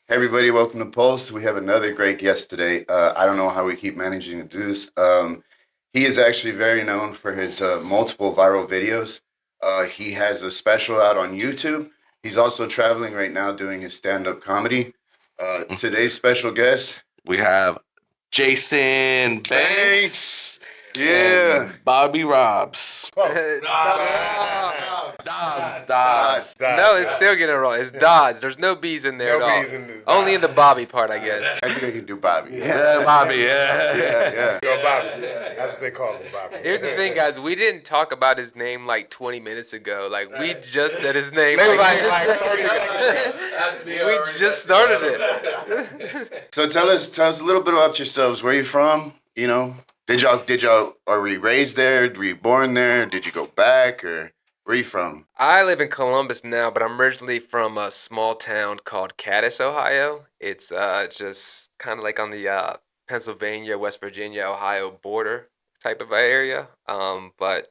Hey everybody, welcome to Pulse. We have another great guest today. I don't know how we keep managing to do this. He is actually very known for his multiple viral videos. He has a special out on YouTube. He's also traveling right now doing his stand-up comedy. Today's special guest, We have Jason Banks. Banks Yeah. and Bobbie Robs. Dodds. No, it's still getting it wrong. It's Dodds. There's no B's in there No at all. B's in this. Only in the Bobbie part, I guess. I think I can do Bobbie. Yeah, Bobbie, yeah. Yeah. Go Bobbie. That's what they call me, Bobbie. Here's the thing, guys. We didn't talk about his name like 20 minutes ago. Like, we just said his name. They was like like 30 seconds. we just started it. So tell us a little bit about yourselves. Where you from? You know, did y'all are you raised there? Were you born there? Did you go back, or where you from? I live in Columbus now, but I'm originally from a small town called Cadiz, Ohio. It's just kind of like on the Pennsylvania, West Virginia, Ohio border type of area. But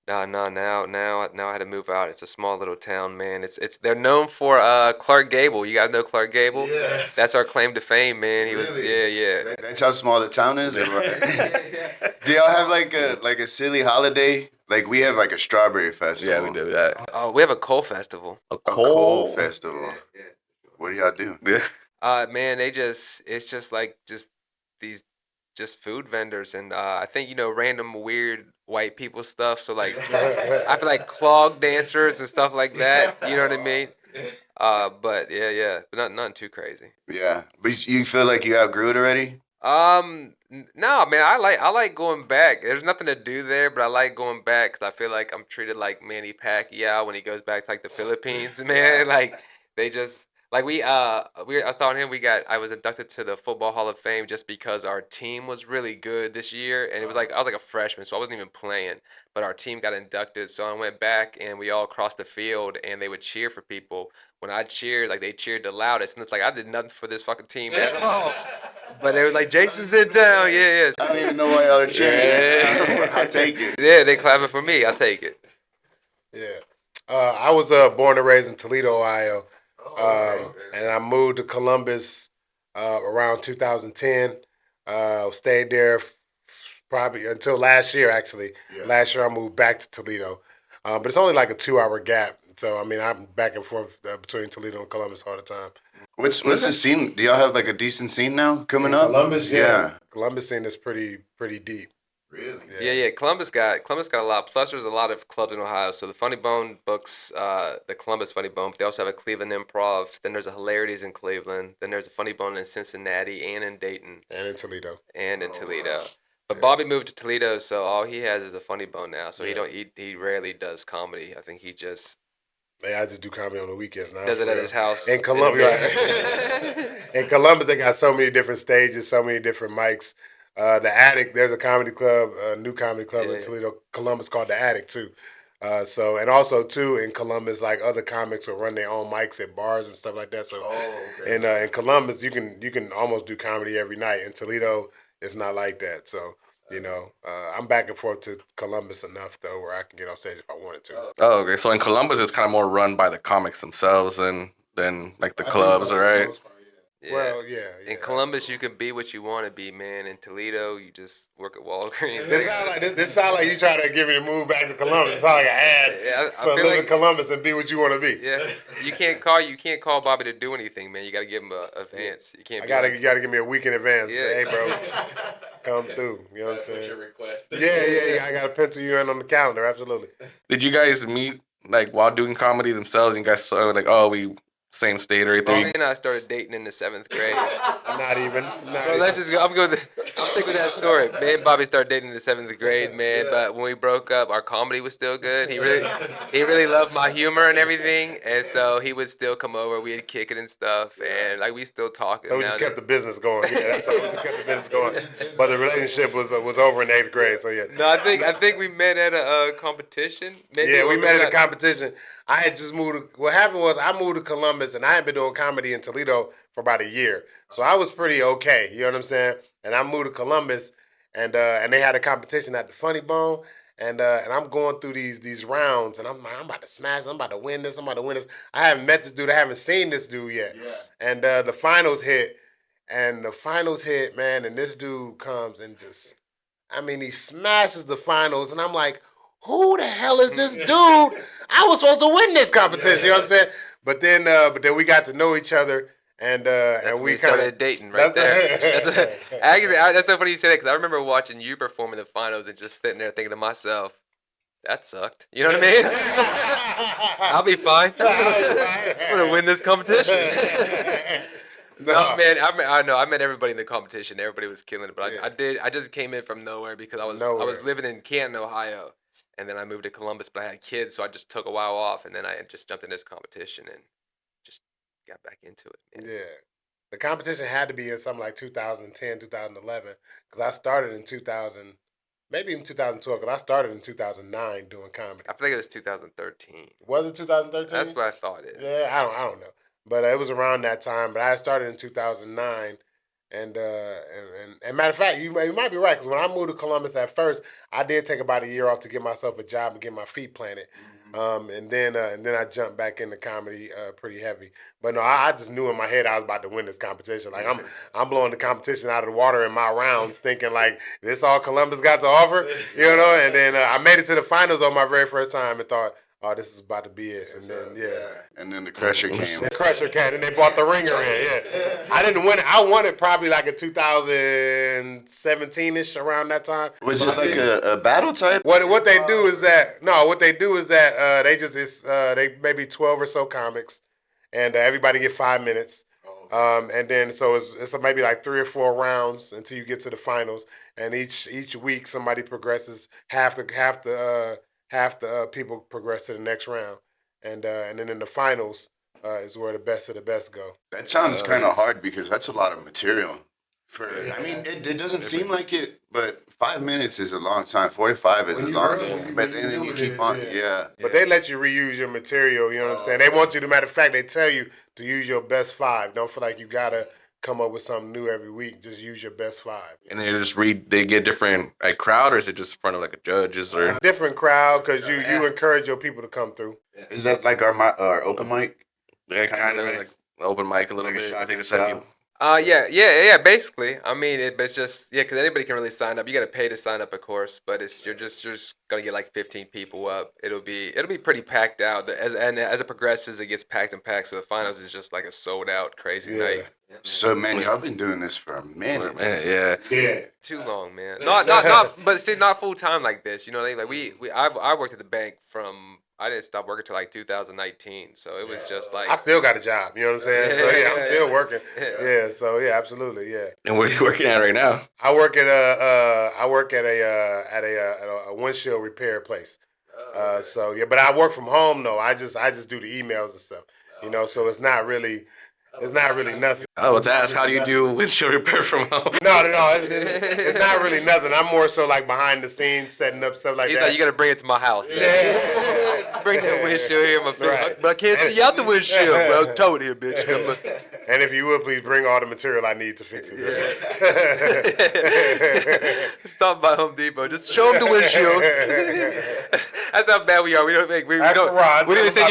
now I had to move out. It's a small little town, man. It's they're known for Clark Gable. You guys know Clark Gable? Yeah. That's our claim to fame, man. He was yeah. That's how small the town is. Or what? Do y'all have like a silly holiday? Like we have like a strawberry festival. Yeah, we do that. Oh, we have a coal festival. A A coal festival. Yeah. What do y'all do? Yeah. Man, it's just like these food vendors, and I think random weird white people stuff. So like I feel like clog dancers and stuff like that. You know what I mean? But but nothing too crazy. Yeah, but you feel like you outgrew it already? No, man, I like going back. There's nothing to do there, but I like going back because I feel like I'm treated like Manny Pacquiao when he goes back to like the Philippines, man. Like they just like I thought him. I was inducted to the Football Hall of Fame just because our team was really good this year, and it was like I was like a freshman, so I wasn't even playing, but our team got inducted, so I went back and we all crossed the field and they would cheer for people. When I cheered, like they cheered the loudest, and it's like I did nothing for this fucking team at all. But they were like, "Jason's in town." Yeah. I don't even know why y'all are cheering. I take it. Yeah, they clapping for me. I'll take it. Yeah. I was born and raised in Toledo, Ohio. And I moved to Columbus around 2010. Stayed there probably until last year, actually. Yeah. Last year I moved back to Toledo. But it's only like a 2-hour gap. So, I mean, I'm back and forth between Toledo and Columbus all the time. What's the scene? Do y'all have like a decent scene now coming In up? Columbus, Yeah. Columbus scene is pretty deep. Really? Yeah. Columbus got a lot. Plus, there's a lot of clubs in Ohio. So the Funny Bone books, the Columbus Funny Bone. But they also have a Cleveland Improv. Then there's a Hilarities in Cleveland. Then there's a Funny Bone in Cincinnati and in Dayton And in Toledo. and in Toledo. Wow. But Yeah. Bobby moved to Toledo, so all he has is a Funny Bone now. So Yeah. he rarely does comedy. I think he just I just do comedy on the weekends now. does it for at real. his house. In Columbus, in Columbus, they got so many different stages, so many different mics. The Attic, there's a comedy club, a new comedy club Yeah. in Toledo, Columbus called the Attic too. And also too in Columbus, like other comics will run their own mics at bars and stuff like that. So, okay. in Columbus, you can almost do comedy every night. In Toledo, it's not like that. So. I'm back and forth to Columbus enough though, where I can get on stage if I wanted to. Oh, okay. So in Columbus, it's kind of more run by the comics themselves than like the clubs, right? Yeah. Well, yeah. In Columbus, you can be what you want to be, man. In Toledo, you just work at Walgreens. This sound like you trying to give me to move back to Columbus. It's like an ad Yeah, I for feel live in like Columbus and be what you want to be. yeah, you can't call Bobby to do anything, man. You gotta give him a advance. You can't. You gotta give me a week in advance. Yeah. Say, hey, bro, come through. You know what I'm saying? request. Yeah. I gotta pencil you in on the calendar. Absolutely. Did you guys meet like while doing comedy themselves? You guys saw like, oh, we same state or Bobby anything? and I started dating in the 7th grade. Not even. So let's just go. I'll stick with that story. Me and Bobby started dating in the 7th grade, man. But when we broke up, our comedy was still good. He really loved my humor and everything, and so he would still come over. We'd kick it and stuff, and like we still talk. So we just kept the business going. Yeah, that's all. We just kept the business going. But the relationship was over in 8th grade. So yeah. No, I think we met at a competition. Maybe Yeah, we met at a at competition. I had just moved. What happened was I moved to Columbus, and I had been doing comedy in Toledo for about a year, so I was pretty okay. You know what I'm saying? And I moved to Columbus, and they had a competition at the Funny Bone, and I'm going through these rounds, and I'm about to smash. I'm about to win this. I'm about to win this. I haven't met this dude. I haven't seen this dude yet. Yeah. And the finals hit, man, and this dude comes and just, I mean, he smashes the finals, and I'm like, who the hell is this dude? I was supposed to win this competition. You know what I'm saying? But then we got to know each other, and we started dating right there. That's so funny you say that, because I remember watching you perform in the finals and just sitting there thinking to myself, that sucked. You know what I mean? I'll be fine. I'm gonna win this competition. No, man, I know. I met everybody in the competition. Everybody was killing it, but I just came in from nowhere because I was living in Canton, Ohio, and then I moved to Columbus, but I had kids, so I just took a while off, and then I just jumped in this competition and just got back into it. Man. Yeah. The competition had to be in something like 2010, 2011, because I started in 2000, maybe even 2012, because I started in 2009 doing comedy. I think it was 2013. Was it 2013? That's what I thought it is. Yeah, I don't know. But it was around that time. But I started in 2009. And matter of fact, you might be right, because when I moved to Columbus at first, I did take about a year off to get myself a job and get my feet planted. And then I jumped back into comedy pretty heavy. But no, I just knew in my head I was about to win this competition. Like I'm blowing the competition out of the water in my rounds, thinking like this all Columbus got to offer, you know. And then I made it to the finals on my very first time and thought, oh, this is about to be it. And then and then the Crusher came. The Crusher came, and they brought the ringer in. Yeah, I didn't win it. I won it probably like in 2017ish, around that time. Was it like a battle type? What they do is that they maybe 12 or so comics, and everybody get 5 minutes. And then so it's maybe like 3 or 4 rounds until you get to the finals. And each week somebody progresses. Half the people progress to the next round, and then in the finals is where the best of the best go. That sounds kind of hard because that's a lot of material. I mean, it doesn't seem like it, but 5 minutes is a long time. 45 is a long time. But then you keep on, But they let you reuse your material. You know what I'm saying? They want you to. Matter of fact, they tell you to use your best 5. Don't feel like you gotta come up with something new every week. Just use your best 5. And they get different like crowd, or is it just in front of like a judges or different crowd, because you encourage your people to come through. Is that like our open mic? Yeah, kind of like open mic a little bit. I think it's people. Yeah. Basically, I mean, it's just because anybody can really sign up. You got to pay to sign up, of course, but you're just gonna get like 15 people up. It'll be pretty packed out. As it progresses, it gets packed and packed. So the finals is just like a sold out crazy night. So man, y'all been doing this for a minute. Yeah. Too long, man. Not but see, not full time like this. You know, I worked at the bank from. I didn't stop working till like 2019, so it was just like I still got a job. You know what I'm saying? So I'm still working. So absolutely, yeah. And where are you working at right now? I work at a windshield repair place. But I work from home though. I just do the emails and stuff. You know, so it's not really nothing. Oh, to ask, how do you do windshield repair from home? No, it's not really nothing. I'm more so like behind the scenes, setting up stuff like that. He's like, you gotta bring it to my house, man. Bring that windshield here, my friend. Right. But I can't see out the windshield. Well, tow it here, bitch. And if you would, please bring all the material I need to fix it. Stop by Home Depot. Just show them the windshield. That's how bad we are. We don't send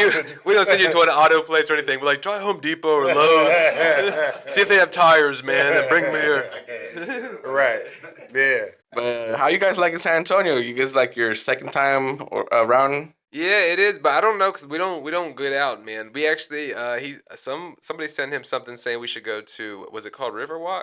you to an auto place or anything. We're like, try Home Depot or Lowe's. See if they have tires, man, and bring them here. Right. Yeah. But how you guys like in San Antonio? You guys like your second time around? Yeah, it is, but I don't know because we don't get out, man. We actually somebody sent him something saying we should go to, was it called Riverwalk?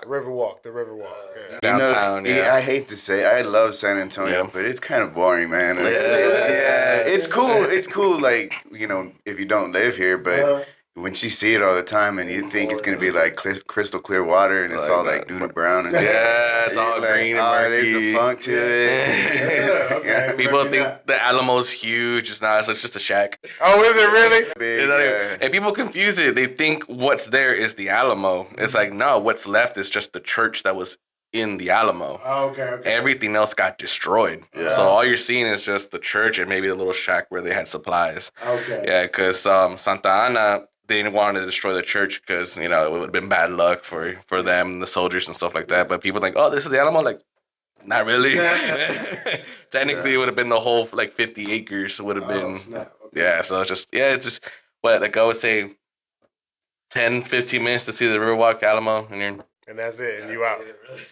The Riverwalk. Yeah. Downtown. I hate to say, I love San Antonio, but it's kind of boring, man. It's cool. It's cool, like, you know, if you don't live here, but. Once you see it all the time and you think it's going to be like crystal clear water and it's all like doo-doo brown. And it's all green and murky. There's a funk to it. People think the Alamo's huge. It's not. It's just a shack. Oh, is it really? Big, and people confuse it. They think what's there is the Alamo. It's like, no, what's left is just the church that was in the Alamo. Oh, okay. Everything else got destroyed. Yeah. So all you're seeing is just the church and maybe the little shack where they had supplies. Okay. Yeah, because Santa Ana, they didn't want to destroy the church because, you know, it would have been bad luck for them, the soldiers and stuff like that. But people think, oh, this is the Alamo? Like, Not really. Technically, it would have been the whole like 50 acres would have been. Snap. Okay. Yeah, so it's just what like I would say 10, 15 minutes to see the Riverwalk Alamo, and you're And that's it, and you out.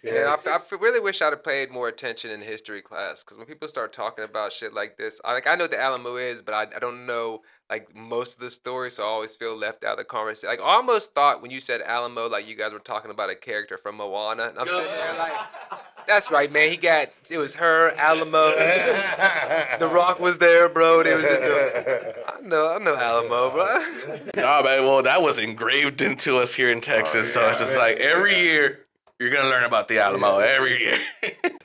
Yeah, I really wish I'd have paid more attention in history class because when people start talking about shit like this, I know what the Alamo is, but I don't know like most of the story, so I always feel left out of the conversation. Like I almost thought when you said Alamo, like you guys were talking about a character from Moana, and I'm sitting there like, that's right, man. It was her Alamo. The Rock was there, bro. I know Alamo, bro. nah, man. Well, that was engraved into us here in Texas, so it's just like every year you're gonna learn about the Alamo every year.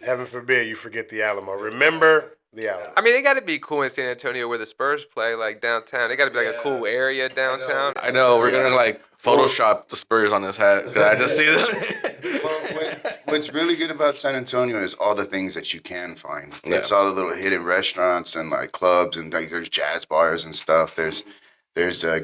Heaven forbid you forget the Alamo. Remember the Alamo. I mean, it got to be cool in San Antonio where the Spurs play, like downtown. It got to be like a cool area downtown. I know we're gonna like Photoshop the Spurs on this hat because I just see this. Well, what's really good about San Antonio is all the things that you can find. Yeah. It's all the little hidden restaurants and like clubs and like there's jazz bars and stuff. There's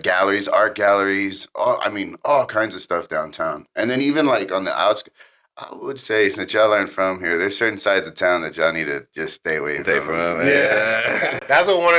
galleries, art galleries, all kinds of stuff downtown. And then even like on the outskirts, I would say since y'all aren't from here, there's certain sides of town that y'all need to just stay away from. Yeah. That's what one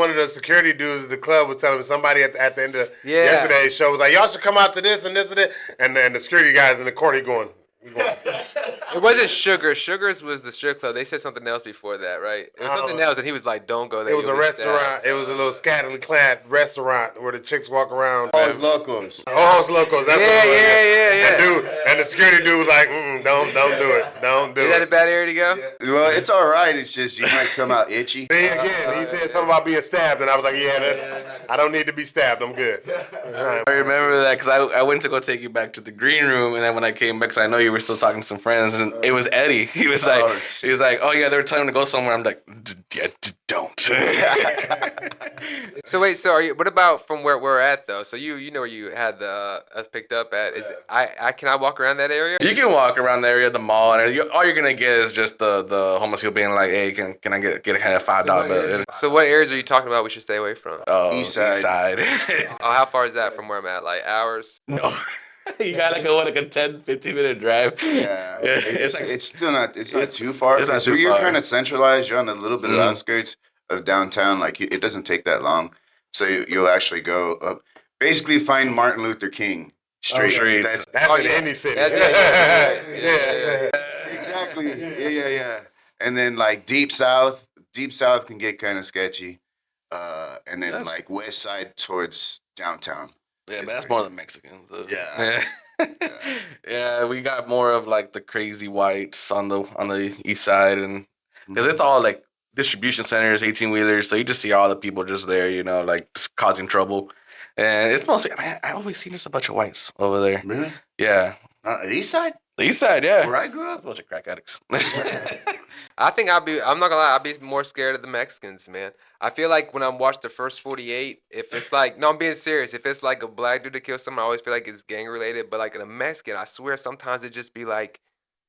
of the security dudes at the club was telling me. Somebody at the end of yesterday's show was like, "Y'all should come out to this and this and that." And then the security guys in the corner going. It wasn't Sugar. Sugar's was the strip club. They said something else before that, right? It was something else, and he was like, "Don't go there." It was a restaurant. It was a little scantily clad restaurant where the chicks walk around. Ojos Locos. Ojos Locos. That's what it was. Yeah. And the security dude was like, don't do it. Don't do Is that a it. bad area to go? Well, it's all right. It's just you might come out itchy. Then again, he said something about being stabbed, and I was like, I don't need to be stabbed. I'm good. I remember that because I went to go take you back to the green room, and then when I came back, because I know you were still talking to some friends, and it was Eddie. He was like, oh yeah, they were telling him to go somewhere. I'm like, don't. So wait, what about from where we're at though? So you know where you had us picked up at? Is can I walk around that area? You can walk around the area, the mall, and all you're gonna get is just the homeless people being like, hey, can I get a kind of $5 bill? So what areas are you talking about we should stay away from? Oh, East side. Oh, how far is that from where I'm at? Like hours? No. You got like a 10, 15-minute drive. Yeah, it's still not. It's not too far. It's not too You're far. kind of centralized. You're on a little bit of outskirts of downtown. Like it doesn't take that long. So you'll actually go up. Basically, find Martin Luther King Street. Streets. That's in any city. Yeah. Exactly. Yeah. And then like deep south can get kind of sketchy. And then like west side towards downtown. Yeah, but that's more the Mexicans. So. Yeah. Yeah, we got more of like the crazy whites on the east side, and because it's all like distribution centers, 18-wheelers, so you just see all the people just there, like just causing trouble, and it's mostly, man, I always see just a bunch of whites over there. Really? Yeah, East side? the east side, yeah. Where I grew It's a up? bunch of crack addicts. I think I'm not gonna lie, I'd be more scared of the Mexicans, man. I feel like when I'm watching the first 48, if it's like, no, I'm being serious. If it's like a black dude that kills someone, I always feel like it's gang related. But like in a Mexican, I swear sometimes it just be like,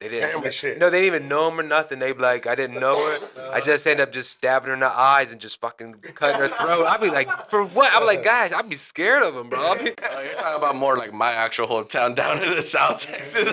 they Family shit. No, they didn't even know him or nothing. They be like, I didn't know her. I just end up just stabbing her in the eyes and just fucking cutting her throat. I'd be like, for what? I'm like, guys, I'd be scared of him, bro. You're talking about more like my actual hometown down in the South Texas.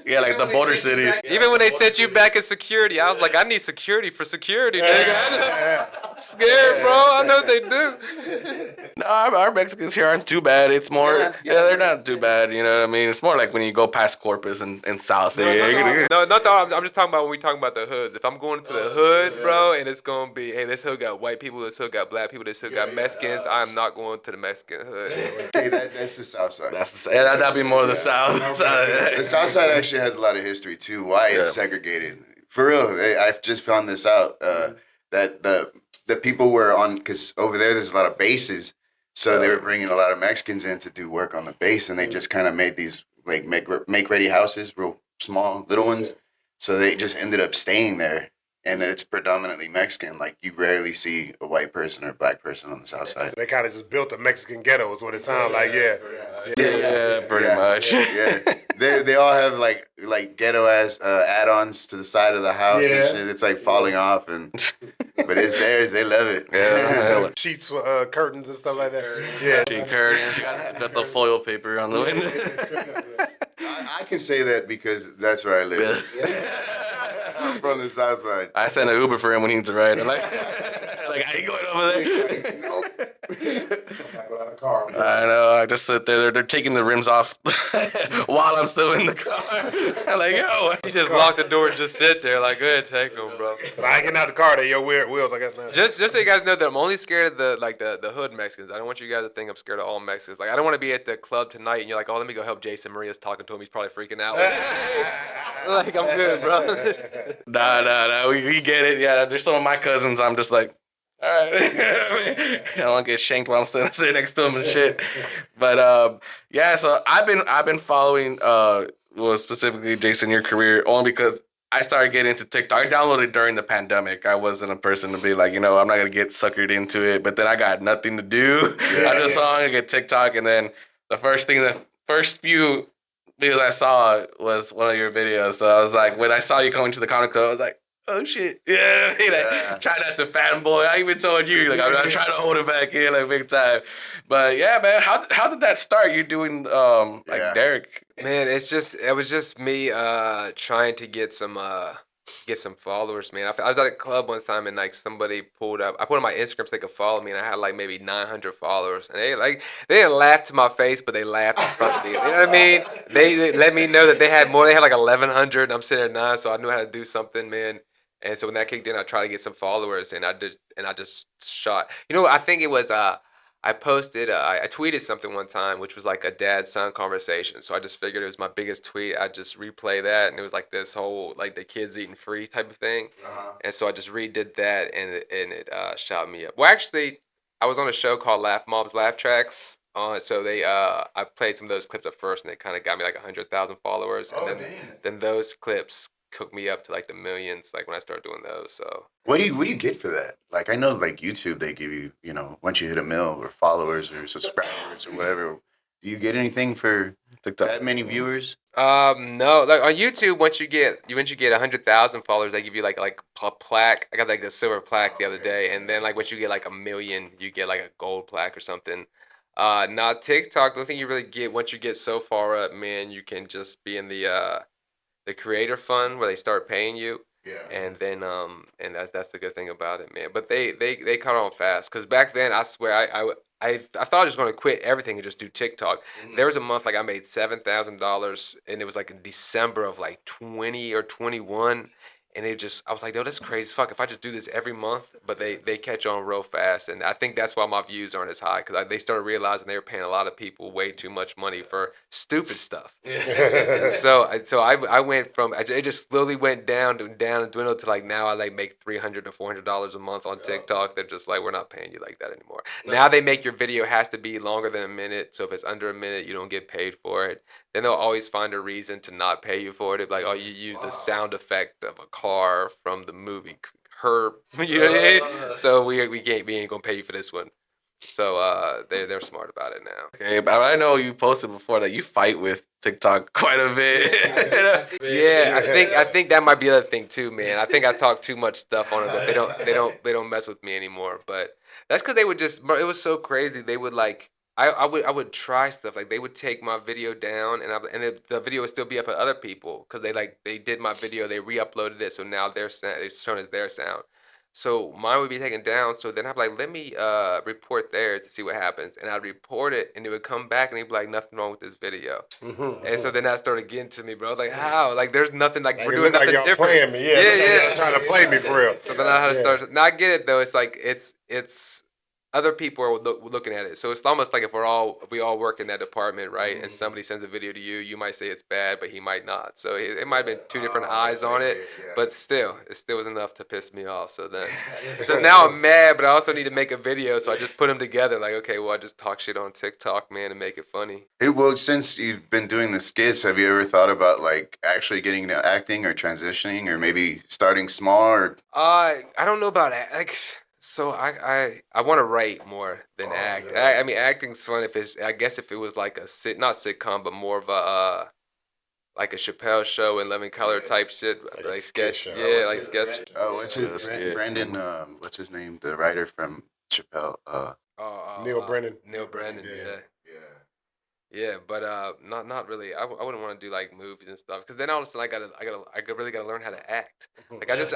Yeah, like the border cities. Even when they sent you back in security, I was like, I need security for security, nigga. I'm scared, bro. I know what they do. No, our Mexicans here aren't too bad. It's more, they're not too bad. You know what I mean? It's more like when you go past Corpus and South there. No, not that. I'm just talking about when we talking about the hoods. If I'm going to the hood, bro, and it's gonna be, hey, this hood got white people, this hood got black people, this hood got Mexicans. I'm not going to the Mexican hood. Okay, that's the south side. That'd be more the South. The south side actually has a lot of history too. Why it's segregated. For real, I've just found this out. That the people were on, because over there's a lot of bases, so they were bringing a lot of Mexicans in to do work on the base, and they just kind of made these like make ready houses, real small little ones. So they just ended up staying there, and it's predominantly Mexican. Like you rarely see a white person or a black person on the south side. They kind of just built a Mexican ghetto, is what it sounded like. Yeah, pretty much. Yeah, they all have like ghetto ass add-ons to the side of the house and shit. It's like falling off, but it's theirs. They love it. Yeah. Sheets, curtains, and stuff like that. Yeah. She curtains, got the foil paper on the window. I can say that because that's where I live. I'm from the South Side. I send an Uber for him when he needs a ride. I'm like, I ain't going over there. I know. I just sit there. They're taking the rims off while I'm still in the car. I'm like, yo. You just lock the door and just sit there. Like, go ahead, take them, bro. But I ain't getting out the car. They're your weird wheels, I guess. Now. Just so you guys know that I'm only scared of the hood Mexicans. I don't want you guys to think I'm scared of all Mexicans. Like, I don't want to be at the club tonight and you're like, oh, let me go help Jason. Maria's talking to him. He's probably freaking out. Like, I'm good, bro. Nah. We get it. Yeah, there's some of my cousins. I'm just like, all right. I don't want to get shanked while I'm sitting next to him and shit. But yeah. So I've been following well, specifically Jason, your career only because I started getting into TikTok. I downloaded during the pandemic. I wasn't a person to be like, I'm not gonna get suckered into it. But then I got nothing to do. I just saw I get TikTok, and then the first few videos I saw was one of your videos. So I was like, when I saw you coming to the comic club, I was like, oh shit, yeah. Try not to fanboy. I even told you, like, I'm trying to hold it back in, like, big time. But yeah, man, how did that start? You're doing like Derek. Man, it was just me trying to get some followers, man. I was at a club one time and like somebody pulled up. I put on my Instagram so they could follow me, and I had like maybe 900 followers. And they didn't laugh to my face, but they laughed in front of me. You know what I mean? They let me know that they had more. They had like 1,100, and I'm sitting at 9, so I knew how to do something, man. And so when that kicked in, I tried to get some followers, and I just shot. I think it was I tweeted something one time, which was like a dad-son conversation. So I just figured it was my biggest tweet. I just replay that, and it was like this whole like the kids eating free type of thing. And so I just redid that, and it shot me up. Well, actually, I was on a show called Laugh Mob's Laugh Tracks. So I played some of those clips at first, and it kind of got me like 100,000 followers, and then those clips cooked me up to like the millions, like when I started doing those. So what do you get for that? Like I know like YouTube they give you, once you hit a mil or followers or subscribers or whatever. Do you get anything for TikTok. That many viewers? No. Like on YouTube, once you get 100,000 followers, they give you like a plaque. I got like a silver plaque the other day, and then like once you get like 1 million, you get like a gold plaque or something. Now TikTok, the thing you really get once you get so far up, man, you can just be in the creator fund where they start paying you. Yeah. And then and that's the good thing about it, man. But they caught on fast, because back then I swear I thought I was just going to quit everything and just do TikTok. There was a month like I made $7,000, and it was like in December of like 20 or 21. And I was like, no, that's crazy as fuck. If I just do this every month, but they catch on real fast. And I think that's why my views aren't as high, because they started realizing they were paying a lot of people way too much money for stupid stuff. So I went from, it just slowly went down and dwindled to like now I like make $300 to $400 a month on TikTok. They're just like, we're not paying you like that anymore. Now they make your video has to be longer than a minute. So if it's under a minute, you don't get paid for it. Then they'll always find a reason to not pay you for it. It'll be like, oh, you used the sound effect of a car from the movie Her. So we ain't gonna pay you for this one. So they're smart about it now. Okay, but I know you posted before that you fight with TikTok quite a bit. Yeah, I think that might be the other thing too, man. I think I talk too much stuff on it that they don't mess with me anymore. But that's because they would just, bro, it was so crazy. They would like. I would try stuff, like they would take my video down, and the video would still be up at other people, because they did my video, they re-uploaded it, so now it's shown as their sound. So mine would be taken down. So then I'd be like, let me report theirs to see what happens, and I'd report it, and it would come back, and it'd be like, nothing wrong with this video. And so then that started getting to me, bro. I was like, how? Like there's nothing, like we're doing nothing y'all different. Playing me, yeah. Y'all trying to play me for real. So then I had to start. Now I get it though. It's like it's. Other people are looking at it, so it's almost like if we all work in that department, right? And somebody sends a video to you, you might say it's bad, but he might not. So it might have been two different eyes on it, but still, it still was enough to piss me off. So now I'm mad, but I also need to make a video, so I just put them together. Like, okay, well, I just talk shit on TikTok, man, and make it funny. Hey, well, since you've been doing the skits, have you ever thought about like actually getting into acting or transitioning, or maybe starting small? Or I don't know about like. So I want to write more than act. Yeah. I mean, acting's fun if it was like a not sitcom, but more of a like a Chappelle Show and Living Color type shit, like sketch. show. Yeah, like sketch. oh, what's his Brandon? What's his name? The writer from Chappelle. Neil Brennan. Neil Brennan. Yeah. Yeah. Yeah. Yeah, but not really. I wouldn't want to do like movies and stuff because then all of a sudden I really gotta learn how to act. Like I just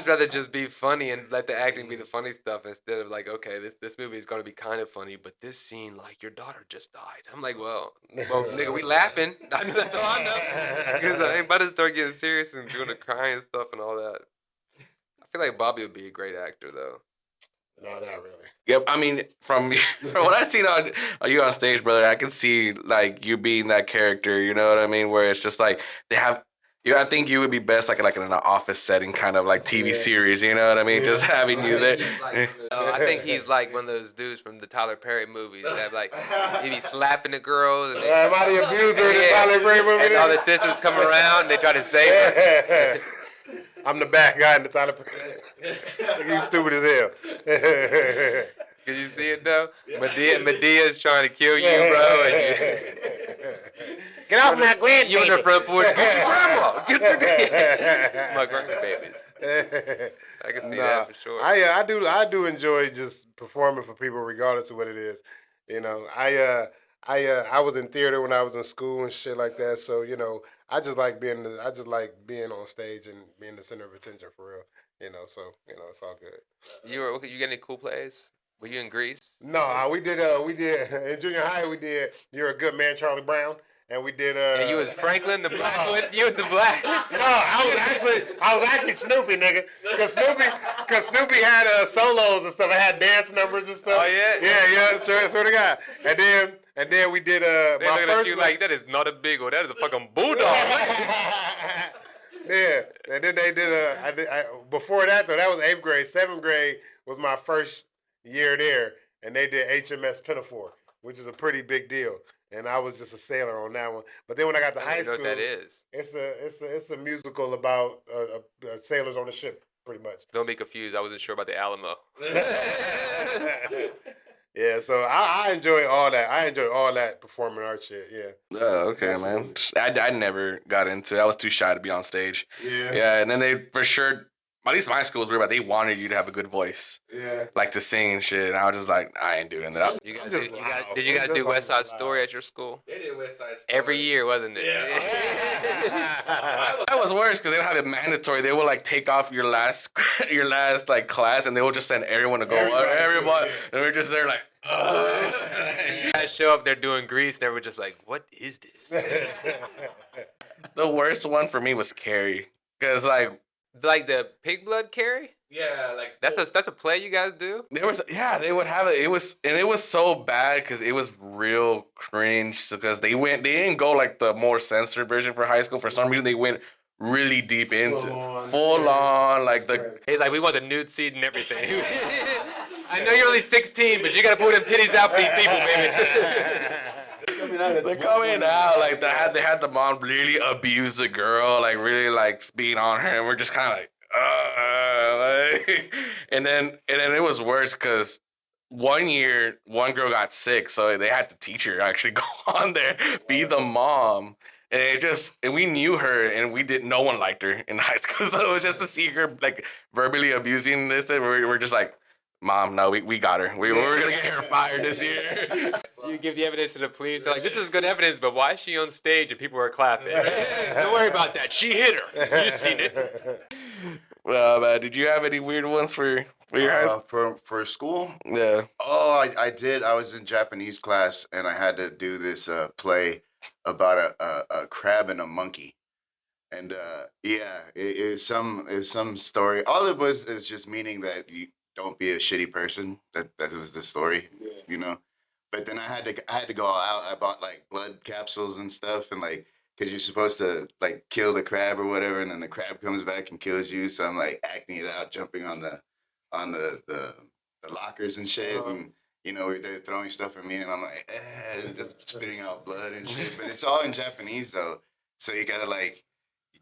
rather just be funny and let the acting be the funny stuff instead of like, okay, this movie is gonna be kind of funny, but this scene, like your daughter just died. I'm like, well, nigga, we laughing. I know that's all I know because I ain't about to start getting serious and doing the crying stuff and all that. I feel like Bobbie would be a great actor though. No, not really. Yep, I mean, from from what I've seen on you on stage, brother, I can see like you being that character. You know what I mean? Where it's just like they have you. I think you would be best like in an office setting, kind of like TV series. You know what I mean? Just having you there. I think he's like one of those dudes from the Tyler Perry movies that like he be slapping the girls and Am I the abuser in the Tyler Perry movie? and all the sisters come around and they try to save her. I'm the bad guy in the Tyler Perry. You stupid as hell. Can you see it though? Medea's trying to kill you, bro. Get off my grandbaby. You on the front porch. Get your grandma. Get your my grandbabies. I can see that for sure. I do enjoy just performing for people regardless of what it is. You know, I was in theater when I was in school and shit like that. So you know, I just like being on stage and being the center of attention for real. You know, so you know, it's all good. You get any cool plays? Were you in Greece? No, we did in junior high. We did You're a Good Man, Charlie Brown, and we did. And you was Franklin, the black one. You was the black. No, I was actually Snoopy, nigga. Cause Snoopy had solos and stuff. I had dance numbers and stuff. Oh yeah. Yeah, sure to God. And then we did They my looking first at you like that is not a big one. That is a fucking bulldog. Yeah, and then they did before that though. That was 8th grade. 7th grade was my first year there, and they did HMS Pinafore, which is a pretty big deal. And I was just a sailor on that one. But then when I got to high school, what that is. It's a musical about sailors on the ship, pretty much. Don't be confused. I wasn't sure about the Alamo. Yeah, so I enjoy all that. I enjoy all that performing arts shit. Yeah. Oh, okay, man. I never got into it. I was too shy to be on stage. Yeah. Yeah, and then they for sure. At least my school was weird, but they wanted you to have a good voice. Yeah. Like to sing and shit. And I was just like, I ain't doing that. Did you guys do West Side Story at your school? They did West Side Story. Every year, wasn't it? Yeah. That was worse because they would have it mandatory. They would like take off your last like class and they would just send everyone to go. Everybody. And we're just there like, You guys show up there doing Grease and everyone's just like, what is this? The worst one for me was Carrie. Because Like the pig blood carry? yeah, like That's a play you guys do? they would have it. It was so bad because it was real cringe because they didn't go like the more censored version for high school. For some reason, they went really deep into full on like the. He's like, we want the nude seed and everything. I know you're only 16, but you gotta pull them titties out for these people, baby. They're coming out like they had the mom really abuse the girl, like really like being on her, and we're just kind of like, and then it was worse because one year one girl got sick, so they had the teacher actually go on there be the mom, and we knew her, and no one liked her in high school, so it was just to see her like verbally abusing this, and we're just like. Mom, no, we got her. We're going to get her fired this year. You give the evidence to the police. They're like, this is good evidence, but why is she on stage and people are clapping? Don't worry about that. She hit her. You've seen it. Well, did you have any weird ones for your high school? For school? Yeah. Oh, I did. I was in Japanese class, and I had to do this play about a crab and a monkey. And it's some story. All it was just meaning that you don't be a shitty person. That was the story, you know. But then I had to go out. I bought like blood capsules and stuff, and like because you're supposed to like kill the crab or whatever, and then the crab comes back and kills you. So I'm like acting it out, jumping on the lockers and shit, and you know they're throwing stuff at me, and I'm like spitting out blood and shit. But it's all in Japanese though, so you gotta like.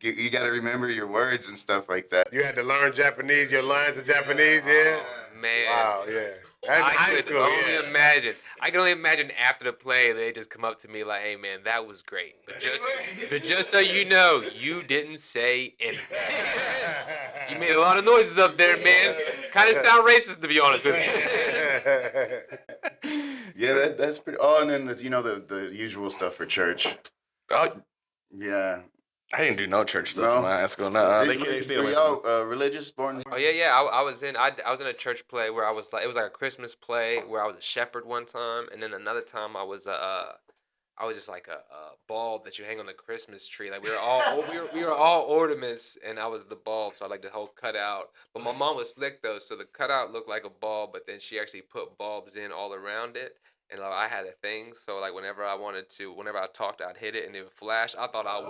You got to remember your words and stuff like that. You had to learn Japanese, your lines in Japanese, yeah? Man. Wow, yeah. I could only imagine. I can only imagine after the play, they just come up to me like, hey, man, that was great. But just so you know, you didn't say anything. You made a lot of noises up there, man. Kind of sound racist, to be honest with you. Yeah, that's pretty. Oh, and then the usual stuff for church. Oh, Yeah. I didn't do no church stuff in No. my high school. No, Did- they stayed were away from me. y'all religious born? Oh yeah, yeah. I was in I was in a church play where I was like it was like a Christmas play where I was a shepherd one time, and then another time I was just like a bulb that you hang on the Christmas tree. Like we were all ornaments, and I was the bulb, so I like the whole cutout. But my mom was slick though, so the cutout looked like a bulb, but then she actually put bulbs in all around it. And like I had a thing, so like whenever I talked, I'd hit it and it would flash. I thought I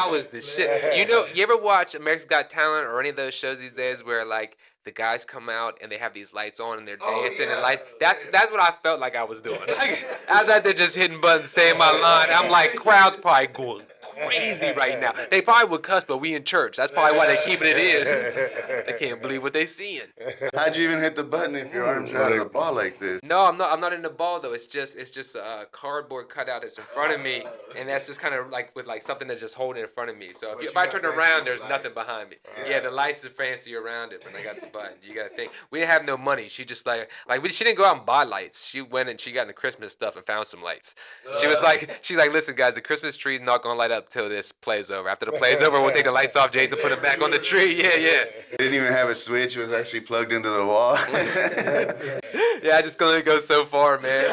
was the shit. You ever watch America's Got Talent or any of those shows these days where like the guys come out and they have these lights on and they're dancing and lights. That's what I felt like I was doing. Like I thought they're just hitting buttons, saying my line. I'm like, crowd's probably going crazy right now. They probably would cuss, but we in church. That's probably why they keeping it in. They can't believe what they seeing. How'd you even hit the button if your arms are out of the ball like this? No, I'm not in the ball though. It's just a cardboard cutout that's in front of me, and that's just kind of like with like something that's just holding in front of me. So if I turn around, there's nothing behind me. Yeah, the lights are fancy around it, but I got the button. You got to think. We didn't have no money. She just she didn't go out and buy lights. She went and she got into Christmas stuff and found some lights. She's like, listen guys, the Christmas tree's not gonna light up till this play's over. After the play's over, we'll take the lights off, Jason, put them back on the tree. Yeah. Didn't even have a switch. It was actually plugged into the wall. Yeah, I just gonna go so far, man.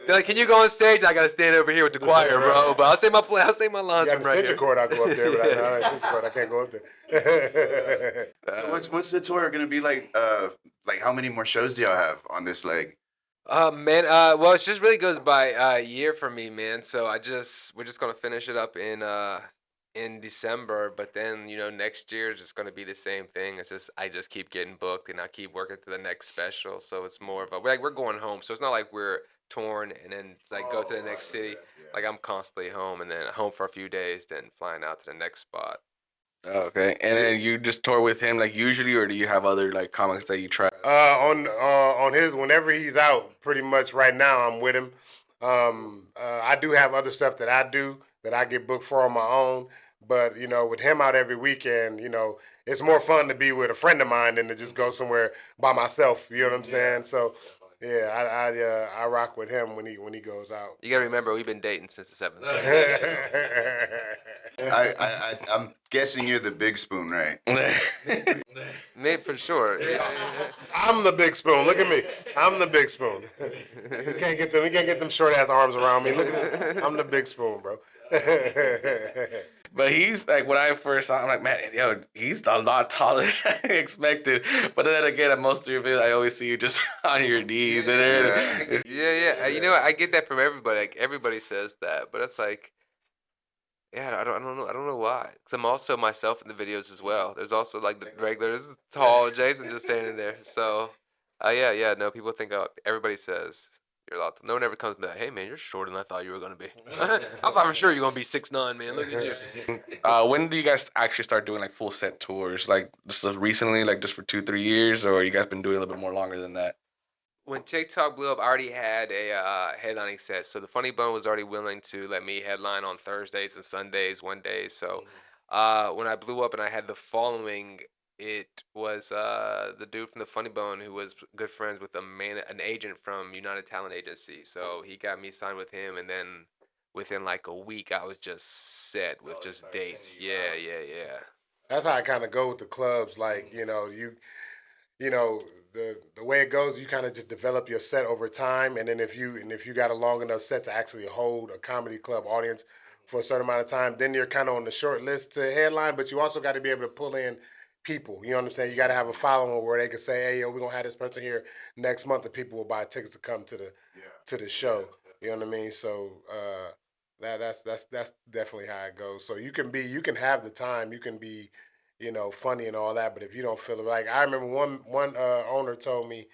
They're like, can you go on stage? I gotta stand over here with the choir, bro. But I'll say my lines You from got right the here. chord, I go up there, but I can't go up there. So what's the tour gonna be like? Like how many more shows do y'all have on this leg? Man, well, it just really goes by a year for me, man. So we're just gonna finish it up in December, but then next year is just gonna be the same thing. It's just I just keep getting booked and I keep working to the next special. So it's more of a we're going home. So it's not like we're torn and then it's like go to the next city. Like I'm constantly home and then home for a few days, then flying out to the next spot. Okay, and then you just tour with him like usually, or do you have other like comics that you try? On his whenever he's out, pretty much right now I'm with him. I do have other stuff that I do that I get booked for on my own. But with him out every weekend, it's more fun to be with a friend of mine than to just go somewhere by myself. You know what I'm saying? So yeah, I rock with him when he goes out. You gotta remember, we've been dating since the 7th grade. I'm guessing you're the big spoon, right? Maybe for sure. I'm the big spoon. Look at me. I'm the big spoon. You can't get them short ass arms around me. Look at this. I'm the big spoon, bro. But he's like when I first saw him, I'm like, man, yo, he's a lot taller than I expected. But then again, at most of your videos, I always see you just on your knees and everything. Yeah. I get that from everybody. Like everybody says that, but it's like, yeah, I don't know why. Because I'm also myself in the videos as well. There's also like the regular, this is tall Jason just standing there. So, yeah. No, people think everybody says you're a lot. No one ever comes to me like, hey man, you're shorter than I thought you were gonna be. I thought for sure you're gonna be 6'9", man. Look at you. When do you guys actually start doing like full set tours? Like just recently, like just for 2-3 years, or you guys been doing a little bit more longer than that? When TikTok blew up, I already had a headlining set. So the Funny Bone was already willing to let me headline on Thursdays and Sundays, one day. So when I blew up and I had the following, it was the dude from the Funny Bone who was good friends with an agent from United Talent Agency. So he got me signed with him, and then within like a week, I was just set with just dates. Yeah. That's how I kind of go with the clubs. Like the way it goes, you kind of just develop your set over time, and then if you got a long enough set to actually hold a comedy club audience for a certain amount of time, then you're kind of on the short list to headline. But you also got to be able to pull in people. You know what I'm saying? You got to have a following where they can say, "Hey, yo, we're gonna have this person here next month," and people will buy tickets to come to the show. You know what I mean? So that's definitely how it goes. So you can have the time, you can be funny and all that, but if you don't feel it, like I remember one owner told me,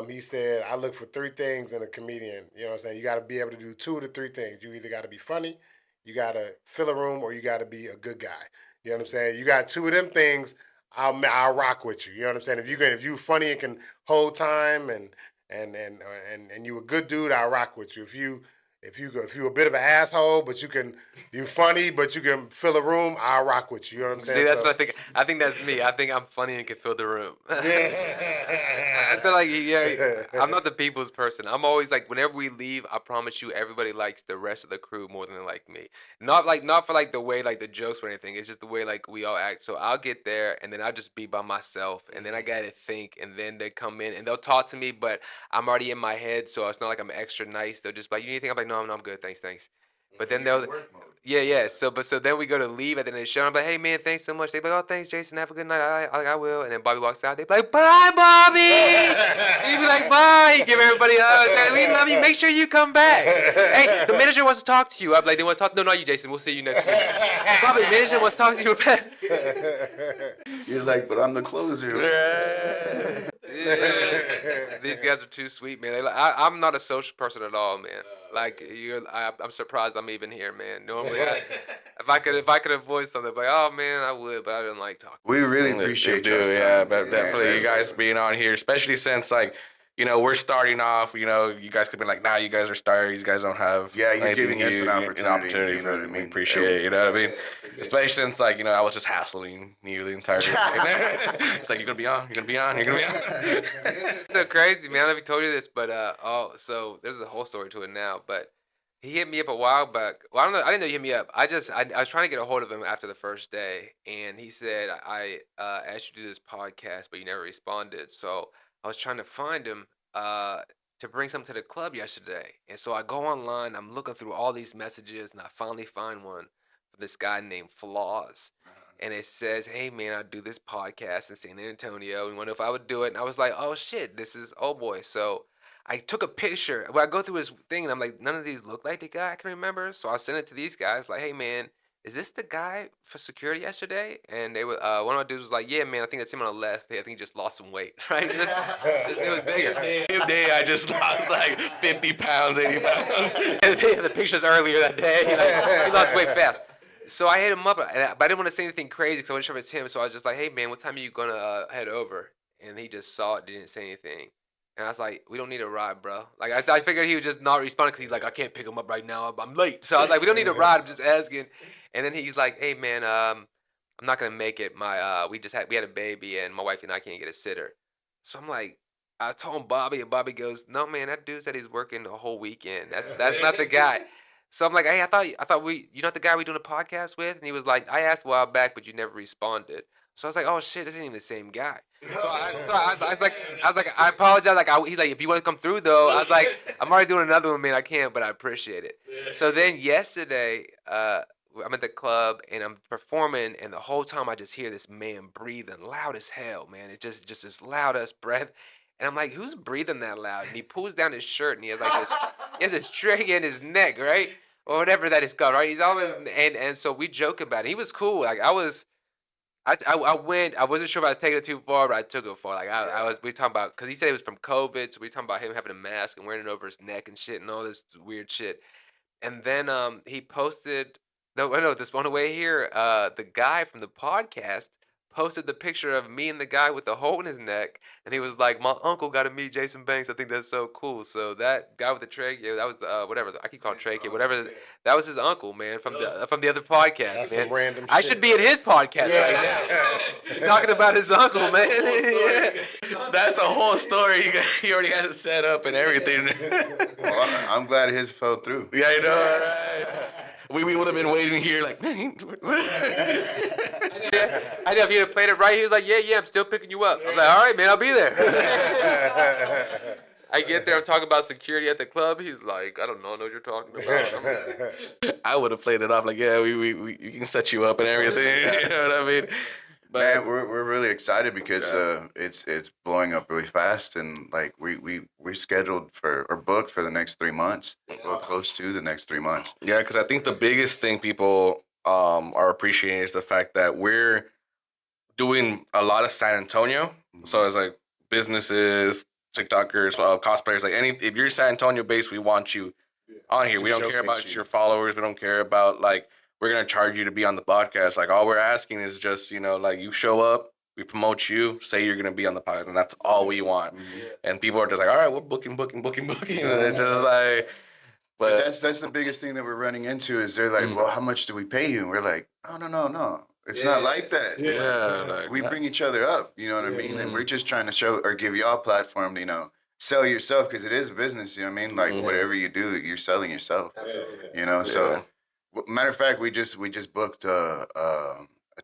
he said, I look for 3 things in a comedian. You know what I'm saying? You got to be able to do 2 to 3 things. You either got to be funny, you got to fill a room, or you got to be a good guy. You know what I'm saying? You got 2 of them things, I'll rock with you. You know what I'm saying? If you funny and can hold time and you a good dude, I'll rock with you. If you're a bit of an asshole, but you funny, but you can fill a room, I'll rock with you. You know what I'm saying? See, that's what I think. I think that's me. I think I'm funny and can fill the room. I feel like, yeah, I'm not the people's person. I'm always like, whenever we leave, I promise you, everybody likes the rest of the crew more than they like me. Not for like the way like the jokes or anything. It's just the way like we all act. So I'll get there and then I'll just be by myself, and then I gotta think, and then they come in and they'll talk to me, but I'm already in my head, so it's not like I'm extra nice. They'll just be like, you need anything? I'm like, no, I'm good, thanks. But then they'll, yeah. So then we go to leave at the end of the show. And I'm like, hey man, thanks so much. They be like, oh thanks, Jason. Have a good night. I will. And then Bobbie walks out. They be like, bye, Bobbie. He be like, bye. He give everybody a hug. We love you. Make sure you come back. Hey, the manager wants to talk to you. I'm like, they want to talk? No, not you, Jason. We'll see you next week. Bobbie, the manager wants to talk to you. You're like, but I'm the closer. These guys are too sweet, man. I'm not a social person at all, man. Like I'm surprised I'm even here, man. Normally, if I could avoid something, I'd be like, oh man, I would, but I don't like talking. We really appreciate you. Yeah, but definitely you guys being on here, especially since like, we're starting off. You guys could be like, nah, you guys are starters. You guys don't have. Yeah, you're anything giving us an opportunity. You know what I We mean? appreciate it. You know what I mean? Especially since like I was just hassling you the entire day. It's like you're gonna be on. It's so crazy, man. I don't know if he told you this, but so there's a whole story to it now. But he hit me up a while back. Well, I don't know. I didn't know he hit me up. I was trying to get a hold of him after the first day, and he said I asked you to do this podcast, but you never responded. So I was trying to find him to bring something to the club yesterday, and so I go online. I'm looking through all these messages, and I finally find one for this guy named Flaws. And it says, hey man, I do this podcast in San Antonio. And wonder if I would do it. And I was like, oh shit, this is oh boy. So I took a picture. Well, I go through his thing and I'm like, none of these look like the guy I can remember. So I sent it to these guys, like, hey man, is this the guy for security yesterday? And they were one of my dudes was like, yeah man, I think that's him on the left. I think he just lost some weight, right? This dude was bigger. Same day I just lost like 50 pounds, 80 pounds. And the pictures earlier that day, he lost weight fast. So I hit him up, but I didn't want to say anything crazy because I wasn't sure if it's him. So I was just like, hey, man, what time are you going to head over? And he just saw it, didn't say anything. And I was like, we don't need a ride, bro. Like, I figured he would just not respond because he's like, I can't pick him up right now. I'm late. So I was like, we don't need a ride. I'm just asking. And then he's like, hey, man, I'm not going to make it. We had a baby, and my wife and I can't get a sitter. So I'm like, I told Bobbie, and Bobbie goes, no, man, that dude said he's working the whole weekend. That's not the guy. So I'm like, hey, I thought you're not the guy we doing a podcast with? And he was like, I asked a while back, but you never responded. So I was like, oh shit, this isn't even the same guy. So I was like, I apologize. Like, he's like, if you want to come through though, I was like, I'm already doing another one, man. I can't, but I appreciate it. So then yesterday, I'm at the club and I'm performing, and the whole time I just hear this man breathing loud as hell, man. It just as loud as breath. And I'm like, who's breathing that loud? And he pulls down his shirt, and he has this trigger in his neck, right? Or whatever that is called, right? He's always, and so we joke about it. He was cool. Like, I went, I wasn't sure if I was taking it too far, but I took it far. Like, we talking about, because he said it was from COVID, so we talking about him having a mask and wearing it over his neck and shit and all this weird shit. And then he posted, this on the way here, the guy from the podcast posted the picture of me and the guy with the hole in his neck, and he was like, my uncle got to meet Jason Banks. I think that's so cool. So that guy with the trachea, that was whatever, I keep calling trachea, whatever, that was his uncle, man, from the other podcast. That's man. some random I shit. should be at his podcast right now. Talking about his uncle, man. That's a whole story. He already has it set up and everything. Well, I'm glad his fell through. Yeah, I know, right? We would have been waiting here like, man. I know if he had played it right, he was like, yeah, I'm still picking you up. I'm like, all right, man, I'll be there. I get there, I'm talking about security at the club. He's like, I don't know what you're talking about. I would have played it off like, yeah, we can set you up and everything. You know what I mean? But Man, we're really excited because it's blowing up really fast, and like we're scheduled for or booked for the next 3 months, or close to the next 3 months. yeah, because I think the biggest thing people are appreciating is the fact that we're doing a lot of San Antonio. So it's like businesses, TikTokers, cosplayers, like if you're San Antonio based, we want you on here. To We don't care showcase about you. your followers. We don't care about like we're gonna charge you to be on the podcast. Like all we're asking is just like you show up, we promote you, say you're gonna be on the podcast, and that's all we want. And people are just like, all right, we're booking, and it's just like. But that's the biggest thing that we're running into is they're like, well, how much do we pay you? And we're like, oh, no. It's not like that. yeah, We bring each other up, you know what I mean? And Mhm. we're just trying to show or give y'all a platform to, sell yourself because it is a business, you know what I mean? Like whatever you do, you're selling yourself, So, matter of fact, we just booked a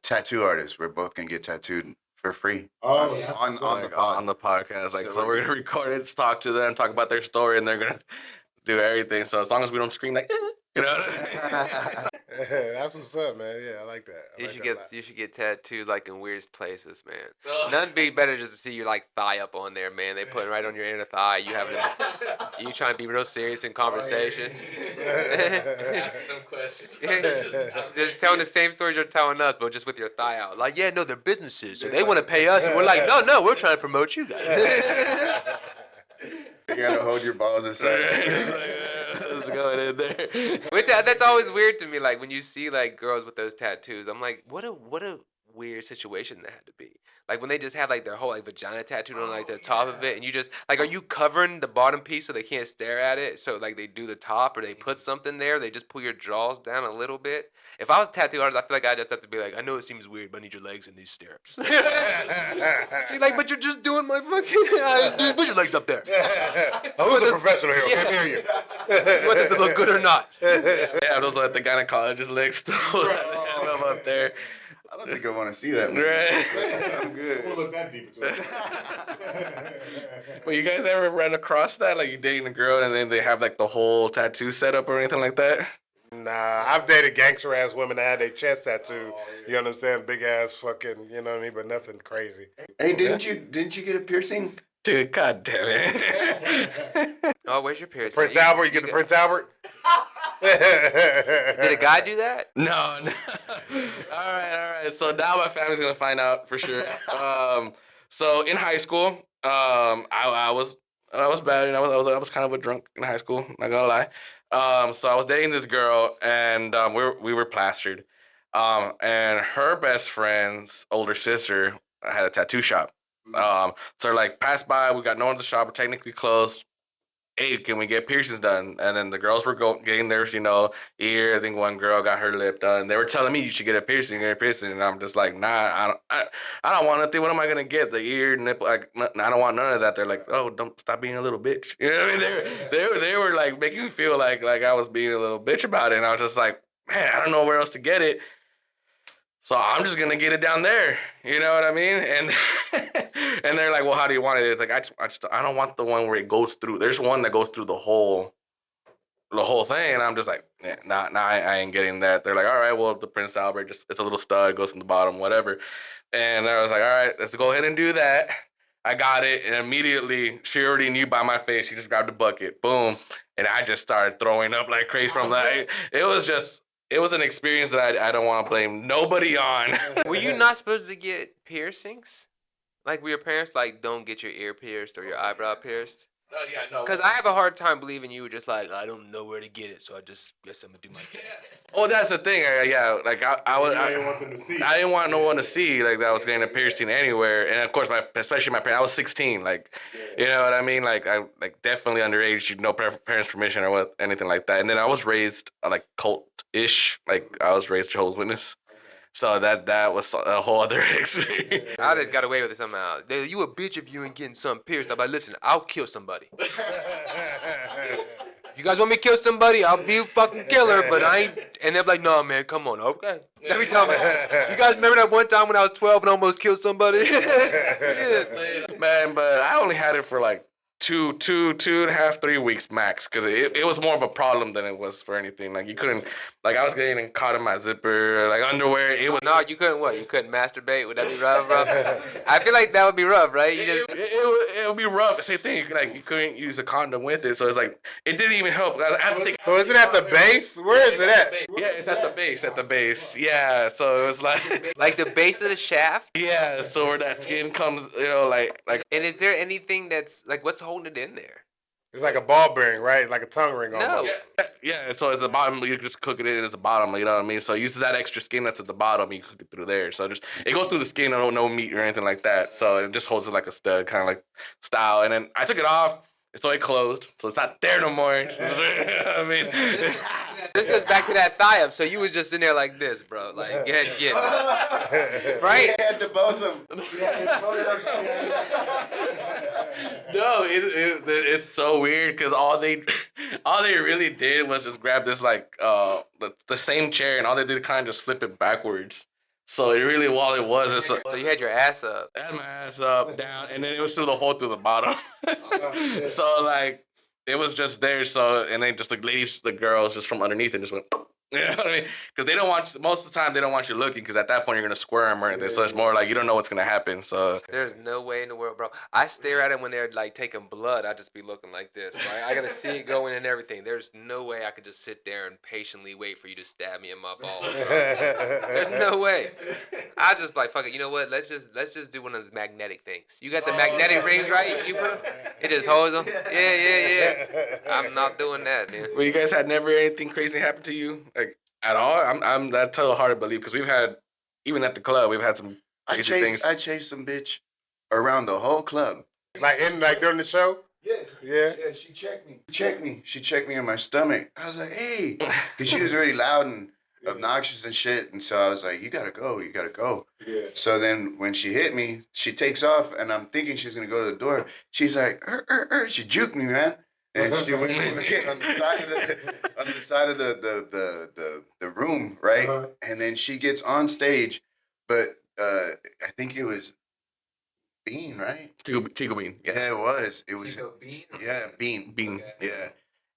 tattoo artist. We're both gonna get tattooed for free on the pod. on the podcast. Like, So so we're we're gonna record it, talk to them, talk about their story, and they're gonna do everything. So as long as we don't scream like, you know. That's what's up, man. Yeah, I like that. You should get tattooed like in weirdest places, man. Nothing be better just to see your like thigh up on there, man. They put it right on your inner thigh. You trying to be real serious in conversation. Just telling the same stories you're telling us, but just with your thigh out. Like, yeah, no, they're businesses, so they want to pay us, and we're like, no, we're trying to promote you guys. You gotta hold your balls aside. Let's go in there. Which that's always weird to me. Like when you see like girls with those tattoos, I'm like, what a weird situation that had to be. Like when they just have like their whole like vagina tattooed on like the top of it, and you just like, are you covering the bottom piece so they can't stare at it? So like they do the top, or they put something there. They just pull your jaws down a little bit. If I was a tattoo artist, I feel like I just have to be like, I know it seems weird, but I need your legs in these stirrups. So you're like, but you're just doing my fucking. Put your legs up there. Who's the professional here? I can't hear you. Whether they look good or not. Yeah, those are like the gynecologist legs still up there. I don't think I want to see that. Man. Right. I'm good. We'll look that deep into it. But you guys ever run across that? Like you dating a girl and then they have like the whole tattoo setup or anything like that? Nah, I've dated gangster ass women that had their chest tattoo. You know what I'm saying? Big ass fucking, you know what I mean? But nothing crazy. Hey, didn't you get a piercing? Dude, god damn it. Oh, where's your piercing? Prince Albert, you get the Prince Albert? Did a guy do that? No. All right. So now my family's gonna find out for sure. So in high school, I was bad, and I was kind of a drunk in high school. Not gonna lie. So I was dating this girl, and we were plastered. And her best friend's older sister had a tattoo shop. So like passed by, we got no one to shop. We're technically closed. Hey, can we get piercings done? And then the girls were getting theirs, ear. I think one girl got her lip done. They were telling me you should get a piercing, and I'm just like, nah, I don't want nothing. What am I gonna get? The ear, nipple? Like, I don't want none of that. They're like, oh, don't stop being a little bitch. You know what I mean? They were like making me feel like I was being a little bitch about it, and I was just like, man, I don't know where else to get it. So I'm just gonna get it down there, you know what I mean? And and they're like, well, how do you want it? It's like I don't want the one where it goes through. There's one that goes through the whole thing, and I'm just like, nah, I ain't getting that. They're like, all right, well, the Prince Albert, it's a little stud, goes in the bottom, whatever. And I was like, all right, let's go ahead and do that. I got it, and immediately she already knew by my face. She just grabbed a bucket, boom, and I just started throwing up like crazy from that. It was an experience that I don't want to blame nobody on. Were you not supposed to get piercings? Like, were your parents like, don't get your ear pierced or your eyebrow pierced? Oh, yeah, no. Because I have a hard time believing you were just like, I don't know where to get it, so I just guess I'm going to do my thing. Oh, that's the thing. Yeah, like I didn't want them to see. I didn't want no one to see like that I was getting a piercing anywhere. And of course, especially my parents. I was 16. Like, you know what I mean? Like I definitely underage. No parents' permission or anything like that. And then I was raised like cult-ish. Like I was raised Jehovah's Witness. So that was a whole other experience. I just got away with it somehow. You a bitch if you ain't getting something pierced. I'm like, listen, I'll kill somebody. If you guys want me to kill somebody, I'll be a fucking killer, but I ain't. And they're like, no, man, come on, okay. Every time, you guys remember that one time when I was 12 and almost killed somebody? Yeah. Man, but I only had it for like 2.5, 3 weeks max, because it was more of a problem than it was for anything. Like you couldn't, like I was getting caught in my zipper, like underwear. It was No, you couldn't what? You couldn't masturbate? Would that be rough? I feel like that would be rough, right? You just it would be rough. Same thing. Like you couldn't use a condom with it, so it's like it didn't even help. I had to think. So is it at the base? Where is it at? Yeah, it's at the base. At the base. Yeah. So it was like the base of the shaft. Yeah. So where that skin comes, like. And is there anything that's like what's holding it in there? It's like a ball bearing, right? Like a tongue ring almost. No. Yeah, so at the bottom, you just cook it in at the bottom, you know what I mean? So use that extra skin that's at the bottom, you cook it through there. So it goes through the skin, no meat or anything like that. So it just holds it like a stud, kind of like style. And then I took it off, So it closed. So it's not there no more. I mean, This goes back to that thigh up. So you was just in there like this, bro. Like, get it. Right? He had to both of them. no, it's so weird because all they really did was just grab this like the same chair and all they did kind of just flip it backwards. So it really all it was is So you had your ass up. I had my ass up, down, and then it was through the hole through the bottom. So like it was just there. So and then just the ladies, the girls, just from underneath and just went. You know what I mean? Because they don't want most of the time they don't want you looking because at that point you're gonna squirm or anything. So it's more like you don't know what's gonna happen. So There's no way in the world, bro. I stare at them when they're like taking blood. I just be looking like this. Right? I gotta see it going and everything. There's no way I could just sit there and patiently wait for you to stab me in my balls. Bro. There's no way. I just like fuck it. You know what? Let's just do one of those magnetic things. You got the magnetic rings, right? You put them. It just holds them. Yeah. I'm not doing that, man. well, you guys had never anything crazy happen to you like at all? I'm that's so hard to believe because we've had even at the club we've had some crazy things. I chased some bitch around the whole club. Like during the show? Yes. Yeah. Yeah, she checked me. She checked me in my stomach. I was like, hey. Because she was already loud and obnoxious and shit. And so I was like, you gotta go. Yeah. So then when she hit me, she takes off and I'm thinking she's gonna go to the door. She's like, she juked me, man. And she went on the side of the room, right? Uh-huh. And then she gets on stage, but I think it was Bean, right? Chico Bean, yeah. Yeah, it was. It was. Bean? Yeah, Bean. Bean. Okay. Yeah.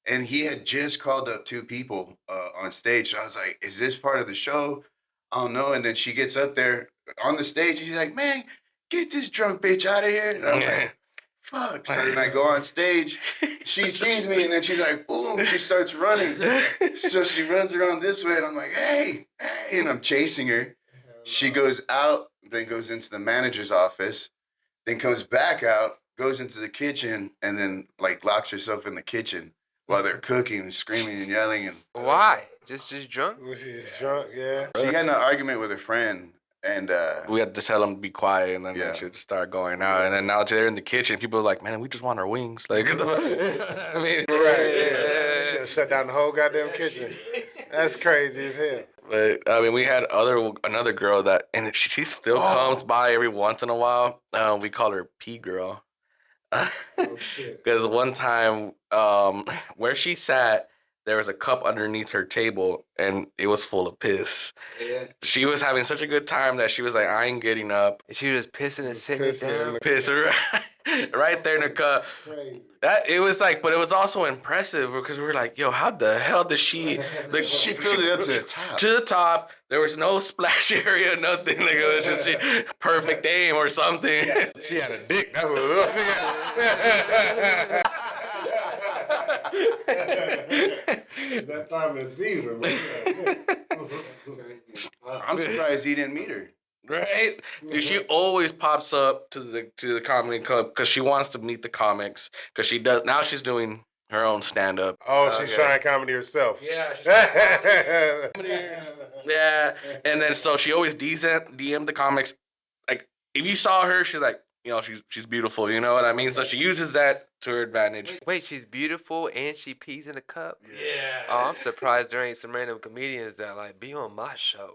And he had just called up 2 people on stage. So I was like, is this part of the show? I don't know. And then she gets up there on the stage. She's like, man, get this drunk bitch out of here. And I'm like, fuck. So then I go on stage. She sees me and then she's like, boom. She starts running. So she runs around this way. And I'm like, hey. And I'm chasing her. She goes out, then goes into the manager's office, then comes back out, goes into the kitchen, and then like locks herself in the kitchen while they're cooking and screaming and yelling. And Why? Just drunk? Was she just drunk? Yeah. she got in an argument with her friend, and We had to tell them to be quiet, and then Yeah. they should start going out. And then now they're in the kitchen. People are like, "Man, we just want our wings." Like, I mean, Right. Should have shut down the whole goddamn kitchen. That's crazy as hell. But I mean, we had another girl that, and she still comes by every once in a while. We call her P girl, because one time, where she sat, there was a cup underneath her table, and it was full of piss. Yeah. She was having such a good time that she was like, "I ain't getting up." She was pissing and sitting it down. Piss right there in the cup. Crazy. That it was like, but it was also impressive because we were like, "Yo, how the hell did she?" Like, she filled it up to the top. to the top. There was no splash area, nothing. Like it was just perfect aim or something. She had a dick. That's what it was. That time of season. I'm surprised he didn't meet her. Right? Dude, she always pops up to the comedy club because she wants to meet the comics. Because she does now. She's doing her own stand up. Oh, she's trying comedy herself. Yeah, she's trying comedy. Yeah, and then so she always DM the comics. Like if you saw her, she's like, you know, she's beautiful. You know what I mean? So she uses that to her advantage. Wait, she's beautiful and she pees in a cup? Yeah. Oh, I'm surprised there ain't some random comedians that like be on my show.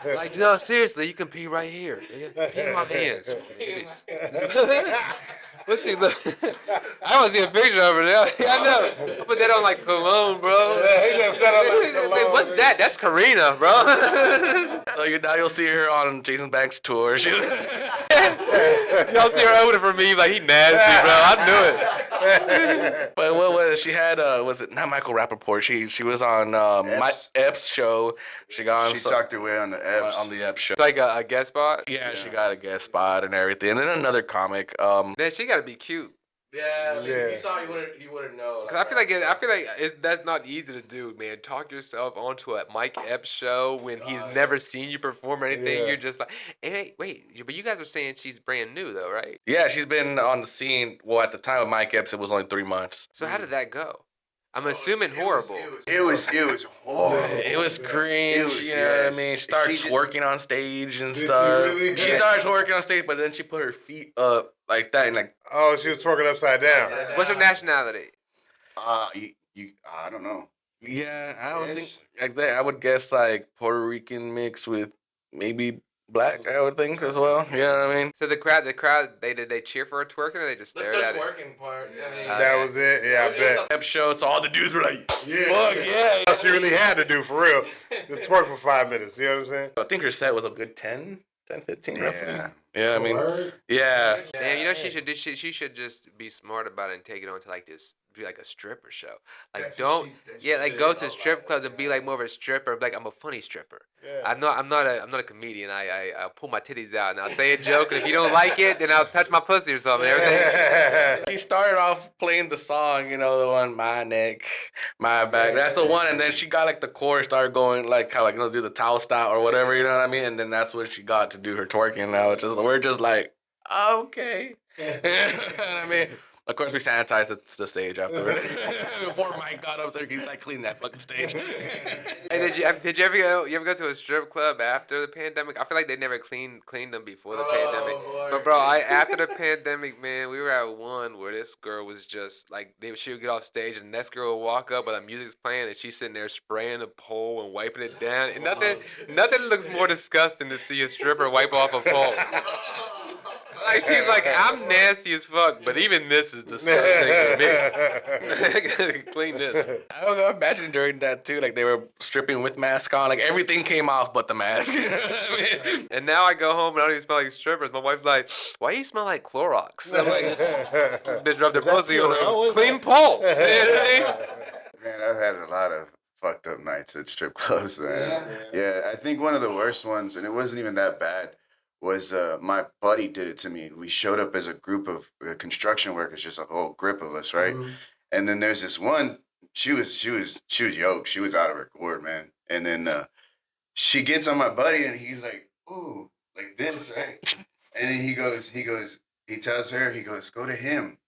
Like, no, seriously, you can pee right here. Yeah, pee in my hands. What's your look? I want to see a picture of her now. I know. I put that on like cologne, bro. Wait, what's that? That's Karina, bro. So now you'll see her on Jason Banks' tour. She, Y'all see her opening for me like he nasty, bro. I knew it. but what was it? She had was it not Michael Rappaport? She was on my Epps show. She got on She talked her way on the F's. on the Epps show. Like a guest spot. Yeah, she got a guest spot and everything. And then another comic. Then she gotta be cute. Yeah, Yeah. if you saw her, you wouldn't know. Cause I feel like that's not easy to do, man. Talk yourself onto a Mike Epps show when he's never seen you perform or anything. Yeah. You're just like, hey, wait, but you guys are saying she's brand new though, right? Yeah, she's been on the scene. Well, at the time of Mike Epps, it was only 3 months. So how did that go? I'm assuming horrible. It was horrible. It was cringe, It was- you know what I yes. mean? She started She did- twerking on stage and Did she stuff. really? She started twerking on stage, but then she put her feet up like that and like, Oh, she was twerking upside down. What's your nationality? I don't know. yeah, I don't Yes. think like that. I would guess like Puerto Rican mix with maybe black, I would think as well. You know what I mean? So the crowd, did they cheer for her twerking or they just stared at it? twerking part. I mean, That was it. Yeah, I bet. pep show, so all the dudes were like, Yeah. fuck yeah. All she really had to do for real. To twerk for 5 minutes. You know what I'm saying? I think her set was a good 10, 15 roughly. Yeah. Yeah, I mean, yeah. Damn, you know she should she should just be smart about it and take it on to like this, be like a stripper show. Like go to strip clubs and be like more of a stripper. Like I'm a funny stripper. Yeah. I'm not a comedian. I pull my titties out and I'll say a joke, and if you don't like it, then I'll touch my pussy or something. Everything. She started off playing the song, you know, the one, my neck, my back. That's the one. And then she got like the chorus, started going like how like, do the towel style or whatever, you know what I mean? And then that's what she got to do her twerking now. It's just, we're just like, okay. You know what I mean? Of course, we sanitized the stage afterward. Before Mike got up there, he's like, clean that fucking stage. Hey, did you ever go to a strip club after the pandemic? I feel like they never cleaned them before the pandemic. But bro, after the pandemic, man, we were at one where this girl was just like she would get off stage and the next girl would walk up, but the music's playing and she's sitting there spraying the pole and wiping it down. And nothing looks more disgusting to see a stripper wipe off a pole. Like she's like, I'm nasty as fuck, but even this is disgusting to me. I gotta clean this. I don't know, imagine during that too, like they were stripping with mask on, like everything came off but the mask. You know what I mean? And now I go home and I don't even smell like strippers. My wife's like, why you smell like Clorox? I'm like, this bitch rubbed her pussy on a clean pole. You know what I mean? Man, I've had a lot of fucked up nights at strip clubs, man. Yeah, I think one of the worst ones, and it wasn't even that bad, was my buddy did it to me. We showed up as a group of construction workers, just a whole grip of us, right? Mm-hmm. And then there's this one. She was yoked. She was out of her gourd, man. And then she gets on my buddy, and he's like, "Ooh, like this, right?" And then he tells her, he goes, "Go to him."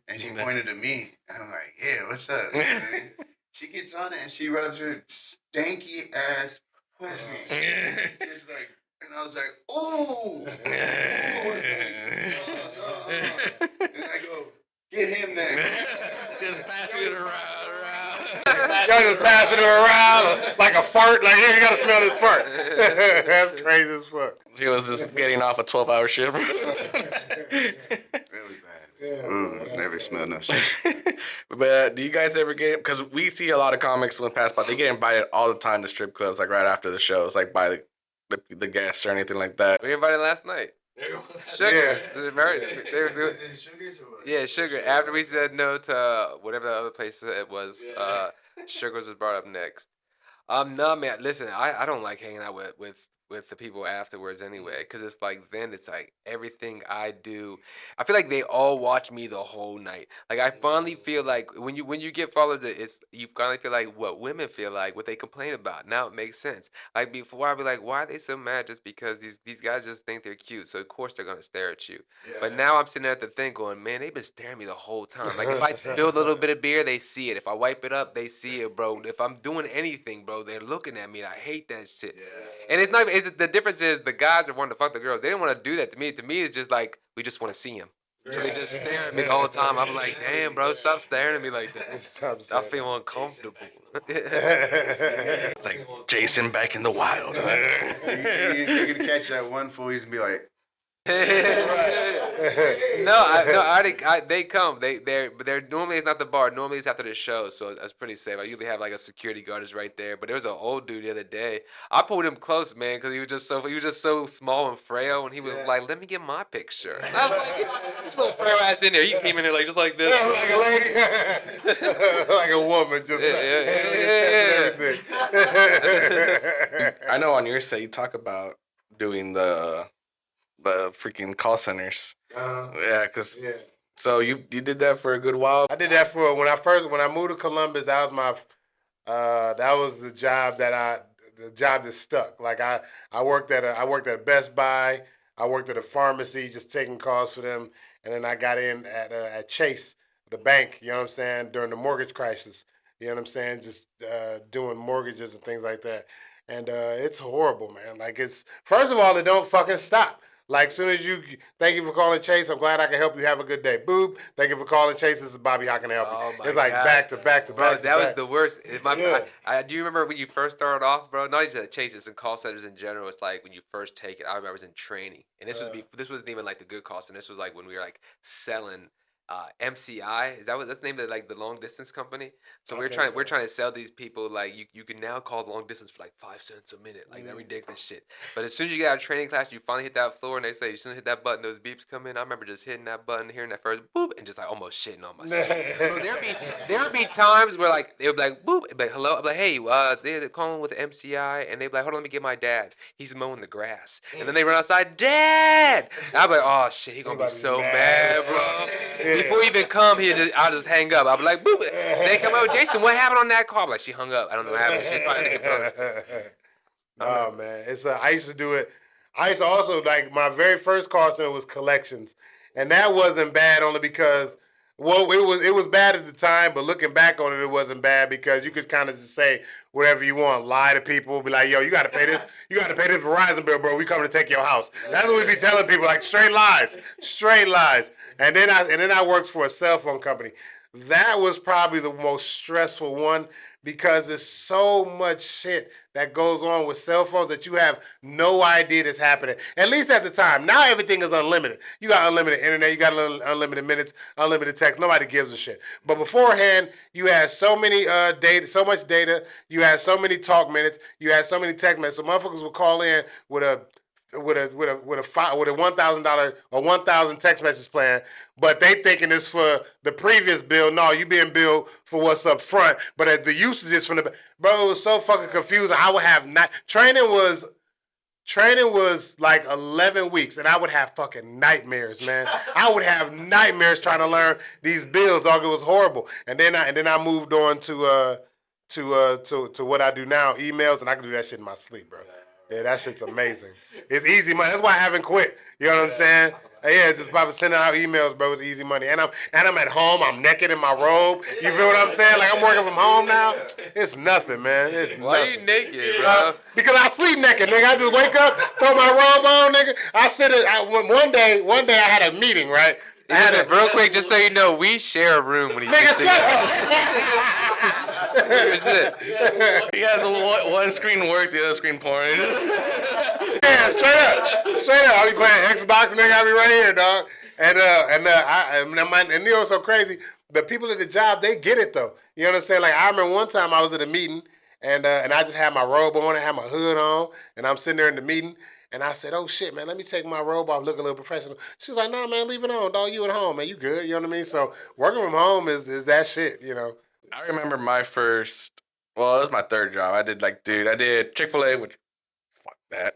And she pointed to me, and I'm like, "Yeah, what's up?" She gets on it, and she rubs her stanky ass pussy, just like. And I was like, "Ooh!" And I go, "Get him then." Just passing it around. Y'all just passing it around like a fart. Like, here, you gotta smell this fart. That's crazy as fuck. She was just getting off a 12-hour shift. Really bad. Never smelled no shit. But do you guys ever get, because we see a lot of comics when pass by, they get invited all the time to strip clubs, like right after the shows, like by the guests or anything like that. We invited last night. Sugars. Yeah, Sugar. After we said no to whatever the other place it was, Sugars was brought up next. No, man. Listen, I don't like hanging out with the people afterwards anyway, because it's like then it's like everything I do. I feel like they all watch me the whole night. Like I finally feel like when you get followed, you finally feel like what women feel like, what they complain about. Now it makes sense. Like before, I'd be like, why are they so mad just because these guys just think they're cute? So of course they're gonna stare at you. Yeah. But now I'm sitting there at the thing going, man, they've been staring at me the whole time. Like if I spill a little bit of beer, they see it. If I wipe it up, they see it, bro. If I'm doing anything, bro, they're looking at me, and I hate that shit. Yeah. And it's not. The difference is the guys are wanting to fuck the girls. They didn't want to do that to me. To me, it's just like we just want to see them. So they just stare at me the whole time. I'm like, damn, bro, stop staring at me like that. I feel uncomfortable. It's like Jason back in the wild. You're gonna catch that one fool. He's gonna be like. They come. They're normally it's not the bar. Normally it's after the show, so that's pretty safe. I usually have like a security guard is right there. But there was an old dude the other day. I pulled him close, man, because he was just so small and frail, and he was like, "Let me get my picture." And I was like, "Get your little frail ass in there." He came in here like just like this, like a lady, like a woman, just everything. I know on your set you talk about doing the freaking call centers. So you did that for a good while. I did that for when I moved to Columbus. That was my the job that stuck. Like I worked at a Best Buy. I worked at a pharmacy, just taking calls for them, and then I got in at Chase, the bank. You know what I'm saying, during the mortgage crisis. You know what I'm saying? Just doing mortgages and things like that. And it's horrible, man. Like it's first of all, it don't fucking stop. Like soon as you thank you for calling Chase, I'm glad I can help you. Have a good day. Boop. Thank you for calling Chase. This is Bobbie. How can I help you? Oh my It's like gosh. back to back to Bro, back to that was back. the worst. Yeah. I do you remember when you first started off, bro? Not just at Chases and call centers in general. It's like when you first take it. I remember I was in training, and this wasn't even like the good call center. This was like when we were like selling MCI. That's the name of like the long distance company. So we're trying to sell these people like you can now call long distance for like 5 cents a minute, like that ridiculous shit. But as soon as you get out of training class, you finally hit that floor, and they say as soon as you hit that button, those beeps come in. I remember just hitting that button, hearing that first boop, and just like almost shitting on myself. Bro, there'd be times where like they would be like boop, it'd be like hello, I'd be like hey, they're calling with the MCI, and they'd be like hold on, let me get my dad. He's mowing the grass, and then they run outside, Dad. And I'd be like oh shit, he gonna be so mad, bro. Before he even come, I'll just hang up. I'll be like, boop. They come out, Jason, what happened on that call? I'm like, she hung up. I don't know what happened. She probably didn't get phone. Oh man, it's I used to do it. I used to also like my very first call center was collections, and that wasn't bad only because it was bad at the time, but looking back on it, it wasn't bad because you could kind of just say whatever you want, lie to people, be like, yo, you got to pay this Verizon bill, bro. We coming to take your house. That's what we be telling people, like straight lies. And then I worked for a cell phone company. That was probably the most stressful one because there's so much shit that goes on with cell phones that you have no idea that's happening. At least at the time. Now everything is unlimited. You got unlimited internet, you got unlimited minutes, unlimited text. Nobody gives a shit. But beforehand, you had so many so much data. You had so many talk minutes. You had so many text messages. So motherfuckers would call in with a $1,000 or 1,000 text message plan, but they thinking it's for the previous bill. No, you being billed for what's up front, but the usage is from the bro. It was so fucking confusing. I would have training was like 11 weeks, and I would have fucking nightmares, man. I would have nightmares trying to learn these bills, dog. It was horrible. And then I moved on to what I do now, emails, and I can do that shit in my sleep, bro. Yeah, that shit's amazing. It's easy money. That's why I haven't quit. You know what I'm saying? Yeah, it's just probably sending out emails, bro. It's easy money. And I'm at home. I'm naked in my robe. You feel what I'm saying? Like I'm working from home now. It's nothing, man. It's Why nothing. are you naked, bro? Because I sleep naked, nigga. I just wake up, throw my robe on, nigga. I sit it. One day I had a meeting, right? Real quick, just so you know, we share a room when he Nigga, sits shut there. up. He has one screen work, the other screen porn. Yeah, straight up. I be playing Xbox, nigga. I be right here, dog. And you know what's so crazy? The people at the job, they get it though. You know what I'm saying? Like I remember one time I was at a meeting, and I just had my robe on, I had my hood on, and I'm sitting there in the meeting. And I said, oh, shit, man, let me take my robe off, look a little professional. She was like, nah, man, leave it on, dog. You at home, man. You good. You know what I mean? So working from home is that shit, you know. I remember my first, well, it was my third job. I did Chick-fil-A, which, fuck that.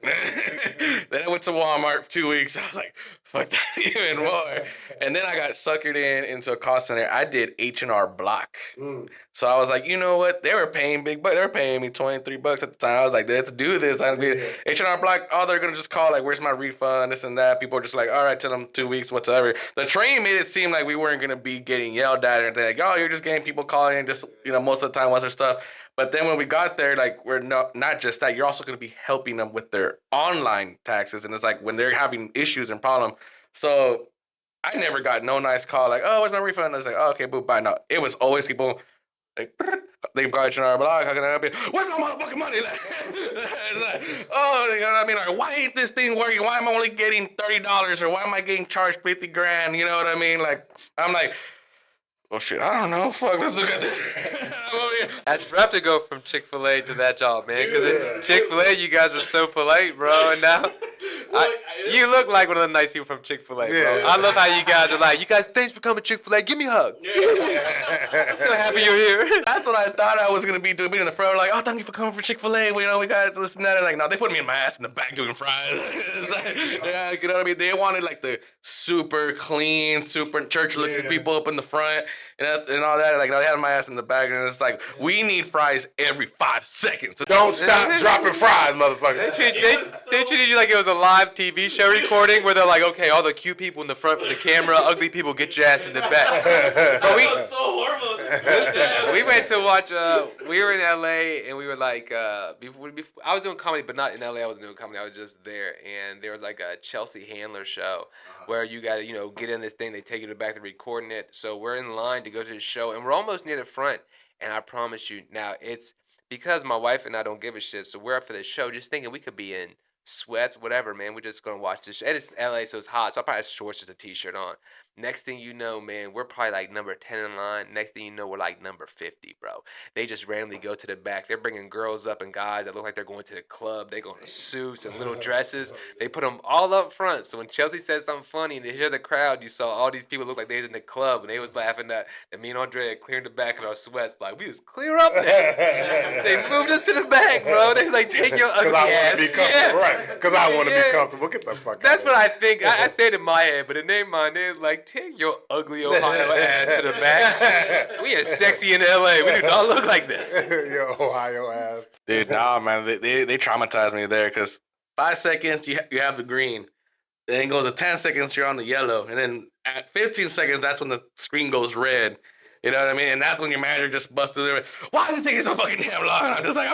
Then I went to Walmart for 2 weeks. I was like, fuck that even more. And then I got suckered into a call center. I did H&R Block. So I was like, you know what? They were paying big bucks. They were paying me $23 at the time. I was like, let's do this. H&R Block, they're going to just call, like, where's my refund, this and that. People are just like, all right, tell them 2 weeks, whatever. The train made it seem like we weren't going to be getting yelled at or anything. Like, oh, you're just getting people calling in just, most of the time, what's their stuff. But then when we got there, like, we're not just that. You're also going to be helping them with their online taxes. And it's like when they're having issues and problems. So I never got no nice call like, oh, where's my refund? I was like, oh, okay, boop, bye. No, it was always people like, they've got H&R Block. How can I help you? Where's my motherfucking money? It's like, oh, you know what I mean? Like, why ain't this thing working? Why am I only getting $30 or why am I getting charged $50,000? You know what I mean? Like, I'm like, oh shit, I don't know. Fuck, let's look at this. That's rough to go from Chick-fil-A to that job, man. Because Chick-fil-A, you guys were so polite, bro. And now, you look like one of the nice people from Chick-fil-A, bro. I love how you guys are like, you guys, thanks for coming to Chick-fil-A. Give me a hug. I'm so happy you're here. That's what I thought I was going to be doing. Being in the front, like, oh, thank you for coming for Chick-fil-A. We got this and that. Like, no, they put me in my ass in the back doing fries. Like, yeah, you know what I mean? They wanted, like, the super clean, super church-looking people up in the front and all that. Like, they had my ass in the back. And it's like, we need fries every 5 seconds. Don't stop dropping fries, motherfucker. They treated you like it was a live live TV show recording where they're like, okay, all the cute people in the front for the camera, ugly people, get your ass in the back. But That's so horrible. listen, we went to watch. We were in LA and we were like, before, I was doing comedy, but not in LA. I wasn't doing comedy. I was just there, and there was like a Chelsea Handler show where you got to, get in this thing. They take you to the back, they're recording it. So we're in line to go to the show, and we're almost near the front. And I promise you, now it's because my wife and I don't give a shit. So we're up for this show, just thinking we could be in sweats, whatever, man. We're just gonna watch this show. And it's LA, so it's hot. So I probably have shorts, just a t-shirt on. Next thing you know, man, we're probably like number 10 in line. Next thing you know, we're like number 50, bro. They just randomly go to the back. They're bringing girls up and guys that look like they're going to the club. They go in suits and little dresses. They put them all up front. So when Chelsea said something funny and they hear the crowd, you saw all these people look like they was in the club and they was laughing at me and Andre had cleared the back in our sweats. Like, we just clear up there. They moved us to the back, bro. They was like, take your ugly ass. Right. Because I want to be comfortable. Get the fuck out. That's what I think. I said in my head, but in their mind, they're like, take your ugly Ohio ass to the back. We are sexy in LA. We do not look like this. Your Ohio ass. Dude, nah, man, they traumatized me there because 5 seconds you have the green, then it goes to 10 seconds you're on the yellow, and then at 15 seconds that's when the screen goes red. You know what I mean? And that's when your manager just busts through there. Why is it taking so fucking damn long? I'm just like,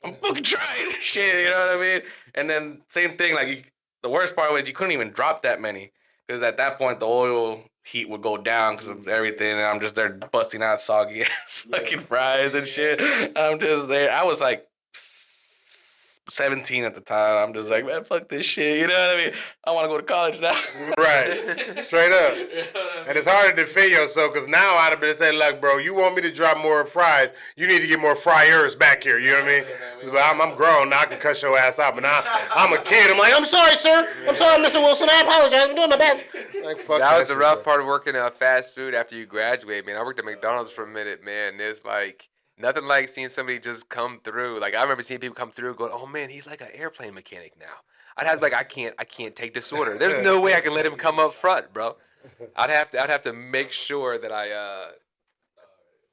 I'm fucking trying this shit. You know what I mean? And then same thing, like the worst part was you couldn't even drop that many because at that point the oil heat would go down because of everything, and I'm just there busting out soggy ass fucking fries and shit. I'm just there. I was like 17 at the time. I'm just like, man, fuck this shit. You know what I mean? I want to go to college now. Right. Straight up. And it's hard to defend yourself because now I'd have been saying, look, bro, you want me to drop more fries, you need to get more fryers back here. You know what I mean? But I'm grown now. I can cut your ass out. But now I'm a kid. I'm like, I'm sorry, sir. I'm sorry, Mr. Wilson. I apologize. I'm doing my best. Like, fuck that was the shit, rough bro. part of working fast food after you graduate, man. I worked at McDonald's for a minute, man. There's like nothing like seeing somebody just come through. Like I remember seeing people come through going, "Oh man, he's like an airplane mechanic now." I'd have to be like, I can't take this order. There's no way I can let him come up front, bro. I'd have to make sure that I'd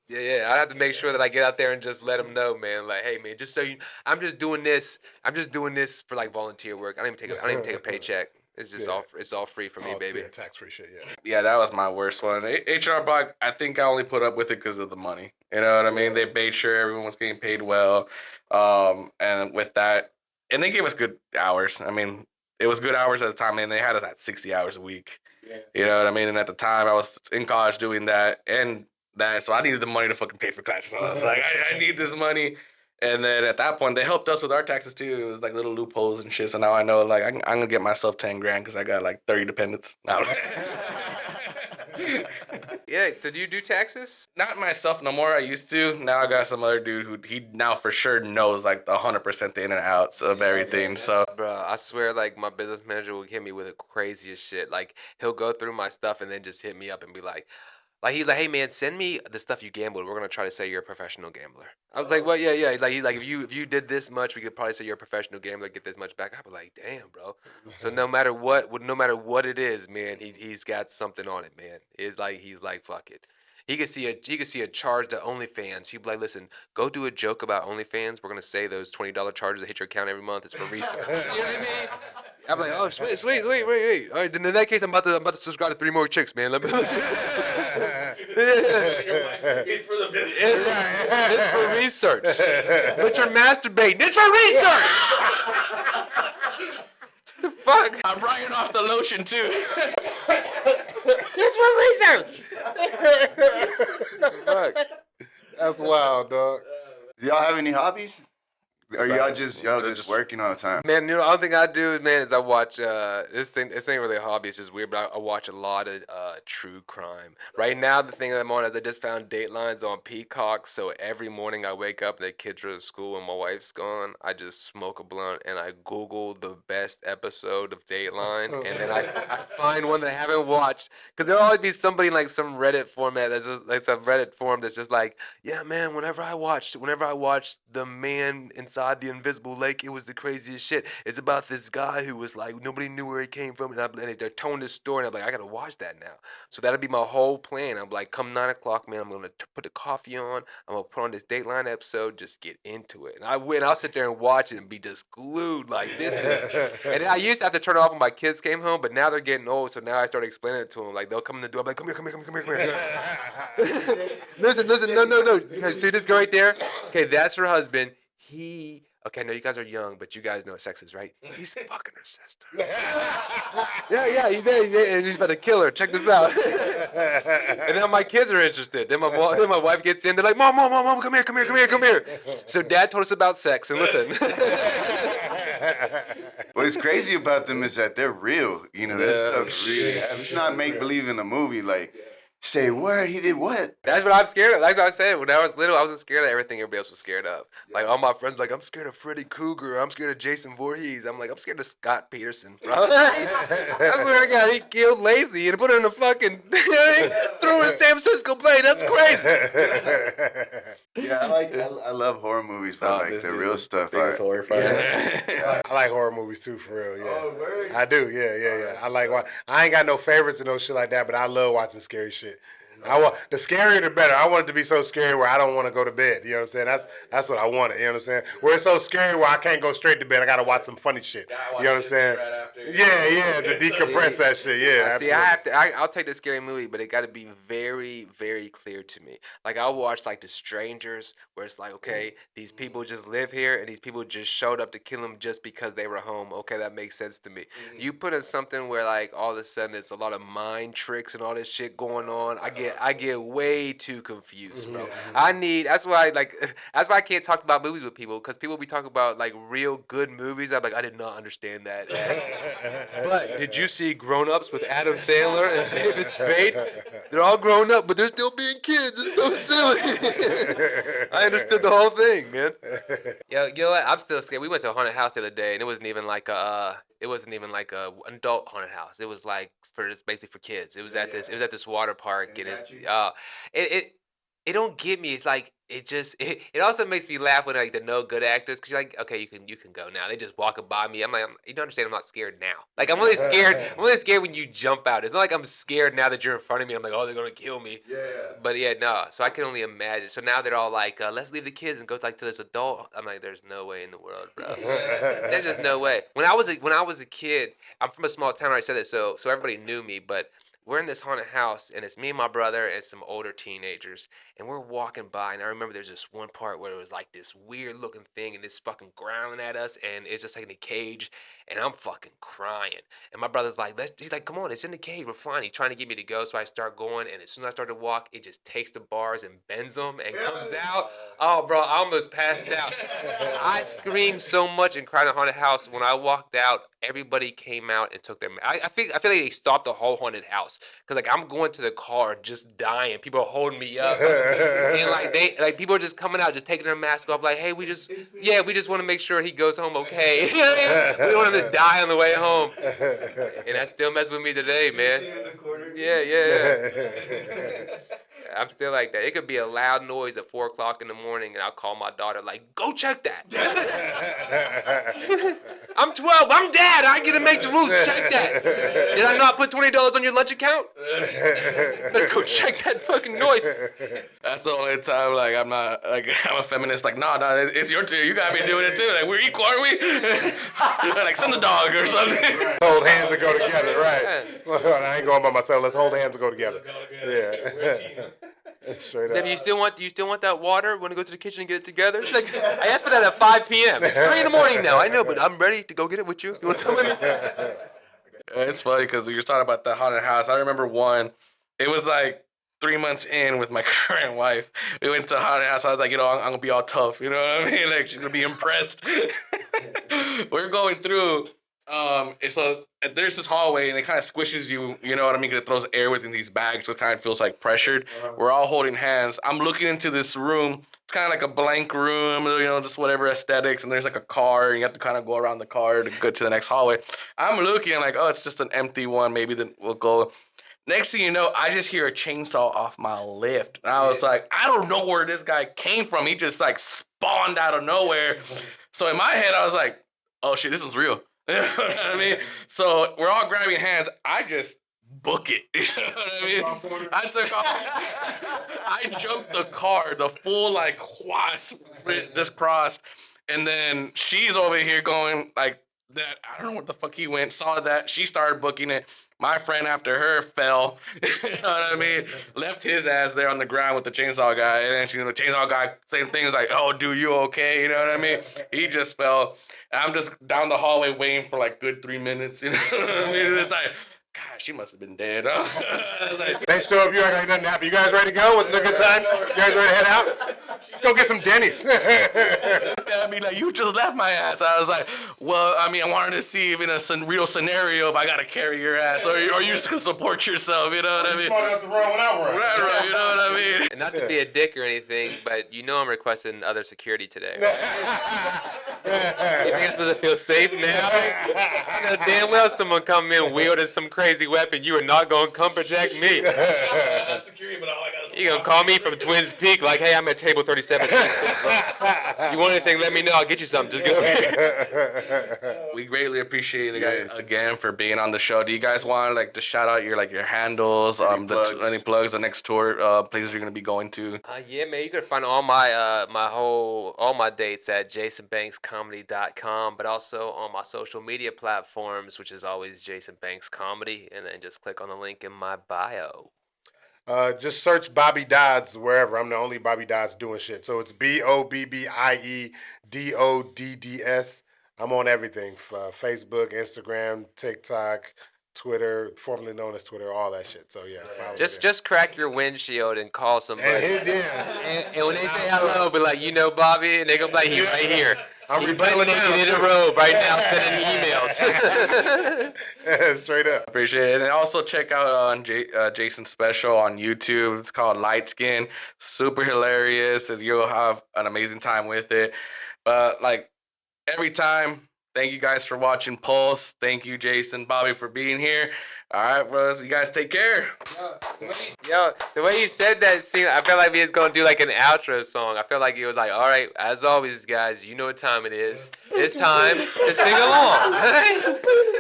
have to make sure that I get out there and just let him know, man. Like, hey, man, just so you, I'm just doing this for like volunteer work. I don't even take a paycheck. It's just it's all free for me, baby. Yeah, tax-free shit, yeah. Yeah, that was my worst one. HR Block, I think I only put up with it because of the money. You know what I mean? They made sure everyone was getting paid well. And with that, and they gave us good hours. I mean, it was good hours at the time, and they had us at 60 hours a week. Yeah. You know what I mean? And at the time, I was in college doing that and that, so I needed the money to fucking pay for classes. So I was like, I need this money. And then at that point, they helped us with our taxes too. It was like little loopholes and shit. So now I know, like, I'm gonna get myself 10 grand because I got like 30 dependents. Yeah. So do you do taxes? Not myself no more. I used to. Now I got some other dude who he now for sure knows like 100% the in and outs of everything. So, bro, I swear, like my business manager will hit me with the craziest shit. Like he'll go through my stuff and then just hit me up and be like he's like, hey man, send me the stuff you gambled. We're gonna try to say you're a professional gambler. I was like, well, yeah. He's like, if you did this much, we could probably say you're a professional gambler. Get this much back. I was like, damn, bro. So no matter what it is, man, he's got something on it, man. He's like, fuck it. He could see a charge to OnlyFans. He'd be like, listen, go do a joke about OnlyFans. We're gonna say those $20 charges that hit your account every month is for research. You know what I mean? I'm like, oh, sweet, wait. All right, then in that case, I'm about to subscribe to 3 more chicks, man. Let me. it's for the business. It's for research. But you're masturbating. It's for research. What the fuck? I'm writing off the lotion too. It's for research. Fuck. That's wild, dog. Do y'all have any hobbies? Or y'all just working all the time? Man, the only thing I do, man, is I watch this ain't really a hobby, it's just weird, but I watch a lot of true crime. Right now the thing that I'm on is I just found Datelines on Peacock, so every morning I wake up and the kids are at school and my wife's gone, I just smoke a blunt and I Google the best episode of Dateline and then I find one that I haven't watched, because there'll always be somebody in like some Reddit format that's just like some Reddit forum that's just like, yeah man, whenever I watched the man in inside the invisible lake. It was the craziest shit. It's about this guy who was like, nobody knew where he came from. And they're telling this story. And I'm like, I got to watch that now. So that'll be my whole plan. I'm like, come 9 o'clock, man, I'm going to put the coffee on. I'm going to put on this Dateline episode, just get into it. And I'll sit there and watch it and be just glued like this is. And then I used to have to turn it off when my kids came home, but now they're getting old. So now I started explaining it to them. Like, they'll come in the door. I'm like, come here. Listen, no. Okay, see this girl right there? Okay, that's her husband. Okay, I know you guys are young, but you guys know what sex is, right? He's fucking her sister. Yeah, and he's about to kill her. Check this out. And then my kids are interested. Then my wife gets in. They're like, Mom, come here. So Dad told us about sex, and listen. What's crazy about them is that they're real. You know, that stuff really. It's not make believe in a movie. Like, say what he did what? That's what I'm scared of. That's what I said. When I was little, I wasn't scared of everything everybody else was scared of. Like all my friends were like, I'm scared of Freddy Krueger. I'm scared of Jason Voorhees. I'm like, I'm scared of Scott Peterson, bro. I swear to God, he killed Lacey and put her in a fucking threw her in San Francisco Bay. That's crazy. Yeah, I love horror movies, but like the real stuff. Biggest horror fan. I like horror movies too, for real. Yeah, I do. Yeah. I like. I ain't got no favorites and no shit like that, but I love watching scary shit. The scarier the better. I want it to be so scary where I don't want to go to bed. You know what I'm saying? That's what I wanted. You know what I'm saying? Where it's so scary where I can't go straight to bed. I gotta watch some funny shit. You know what I'm saying? Yeah, to decompress that shit. Yeah, see, I'll take the scary movie, but it got to be very, very clear to me. Like I'll watch like The Strangers, where it's like, okay, these people just live here, and these people just showed up to kill them just because they were home. Okay, that makes sense to me. You put in something where like all of a sudden it's a lot of mind tricks and all this shit going on. I get way too confused, bro. That's why I can't talk about movies with people, because people be talking about like real good movies. I'm like, I did not understand that. But did you see Grown Ups with Adam Sandler and David Spade? They're all grown up, but they're still being kids. It's so silly. I understood the whole thing, man. Yo, you know what? I'm still scared. We went to a haunted house the other day, and it wasn't even like a adult haunted house. It was like it's basically for kids. It was at this water park, and it don't get me. It's like it also makes me laugh when like the no good actors, because you're like, okay, you can go now. They just walking by me. I'm like, you don't understand. I'm not scared now. Like I'm only scared. I'm only scared when you jump out. It's not like I'm scared now that you're in front of me. I'm like, oh, they're gonna kill me. Yeah. But yeah, no. So I can only imagine. So now they're all like, let's leave the kids and go like to this adult. I'm like, there's no way in the world, bro. There's just no way. When I was a kid, I'm from a small town. I said it so everybody knew me, but. We're in this haunted house, and it's me and my brother and some older teenagers, and we're walking by, and I remember there's this one part where it was like this weird-looking thing, and it's fucking growling at us, and it's just like in a cage, and I'm fucking crying. And my brother's like, he's like, come on, it's in the cage, we're fine. He's trying to get me to go, so I start going, and as soon as I start to walk, it just takes the bars and bends them and comes out. Oh, bro, I almost passed out. I screamed so much and cried in a haunted house. When I walked out, everybody came out and took their. I feel like they stopped the whole haunted house, because like I'm going to the car just dying. People are holding me up, and people are just coming out, just taking their mask off. Like, hey, we just want to make sure he goes home okay. We don't want him to die on the way home, and that still messes with me today, man. Yeah. I'm still like that. It could be a loud noise at 4 o'clock in the morning, and I'll call my daughter, like, go check that. I'm 12. I'm dad. I get to make the rules. Check that. Did I not put $20 on your lunch account? Better go check that fucking noise. That's the only time, like, I'm not, like, I'm a feminist. Like, no, it's your turn. You got me doing it, too. Like, we're equal, aren't we? Like, send the dog or something. Hold hands and go together, right? Well, I ain't going by myself. Let's hold hands and go together. Yeah. Straight up. Then you still want that water? Want to go to the kitchen and get it together? She's like, I asked for that at 5 p.m. It's 3 in the morning now. I know, but I'm ready to go get it with you. You want to come with me? It's funny because you're talking about the haunted house. I remember one. It was like 3 months in with my current wife. We went to a haunted house. I was like, I'm gonna be all tough. You know what I mean? Like, she's gonna be impressed. We're going through. So there's this hallway, and it kind of squishes you, you know what I mean? Because it throws air within these bags, so it kind of feels like pressured. We're all holding hands. I'm looking into this room. It's kind of like a blank room, just whatever aesthetics, and there's like a car, and you have to kind of go around the car to go to the next hallway. I'm looking, like, oh, it's just an empty one. Maybe then we'll go. Next thing you know, I just hear a chainsaw off my lift. And I was like, I don't know where this guy came from. He just like spawned out of nowhere. So in my head, I was like, oh shit, this is real. You know what I mean? So we're all grabbing hands. I just book it. You know what I mean? I took off. I jumped the car, the full like this crossed. And then she's over here going like that. I don't know what the fuck he went, saw that. She started booking it. My friend after her fell. You know what I mean? Left his ass there on the ground with the chainsaw guy. And then the chainsaw guy saying things like, oh, dude, you okay? You know what I mean? He just fell. And I'm just down the hallway waiting for like good 3 minutes. You know what I mean? It's like, God, she must have been dead. They show up, you act like nothing happened. You guys ready to go? Was it a good time? You guys ready to head out? Let's go get some Denny's. I mean, like, you just left my ass. I was like, well, I mean, I wanted to see if in a real scenario if I got to carry your ass or you just can support yourself, you know what I mean? Smart enough to run without running. Right, you know what I mean? And not to be a dick or anything, but you know I'm requesting other security today. You think I'm supposed to feel safe now? I know damn well someone come in wielding some crazy weapon. You are not going to come protect me. You gonna call me from Twins Peak like, hey, I'm at table 37. You want anything, let me know. I'll get you something. Just get over here. We greatly appreciate you guys again for being on the show. Do you guys want like to shout out your handles, any plugs, the next tour places you're gonna be going to? Yeah, man, you can find all my all my dates at jasonbankscomedy.com, but also on my social media platforms, which is always Jason Banks Comedy, and then just click on the link in my bio. Just search Bobbie Dodds wherever. I'm the only Bobbie Dodds doing shit. So it's BOBBIEDODDS. I'm on everything. Facebook, Instagram, TikTok, Twitter, formerly known as Twitter, all that shit. So yeah, follow me there. Just crack your windshield and call somebody. And And when they say hello, be like, you know Bobby, and they go like, he's right here. I'm He's repelling buttoning in a row right now, sending emails. Straight up. Appreciate it. And also check out on Jason's special on YouTube. It's called Light Skin. Super hilarious. And you'll have an amazing time with it. But like every time, thank you guys for watching Pulse. Thank you, Jason, Bobby, for being here. All right, bros. You guys take care. Yo, the way you said that scene, I felt like we was gonna do like an outro song. I felt like it was like, all right, as always, guys, you know what time it is. It's time to sing along.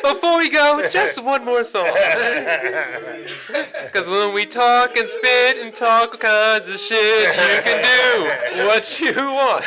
Before we go, just one more song. Because when we talk and spit and talk all kinds of shit, you can do what you want.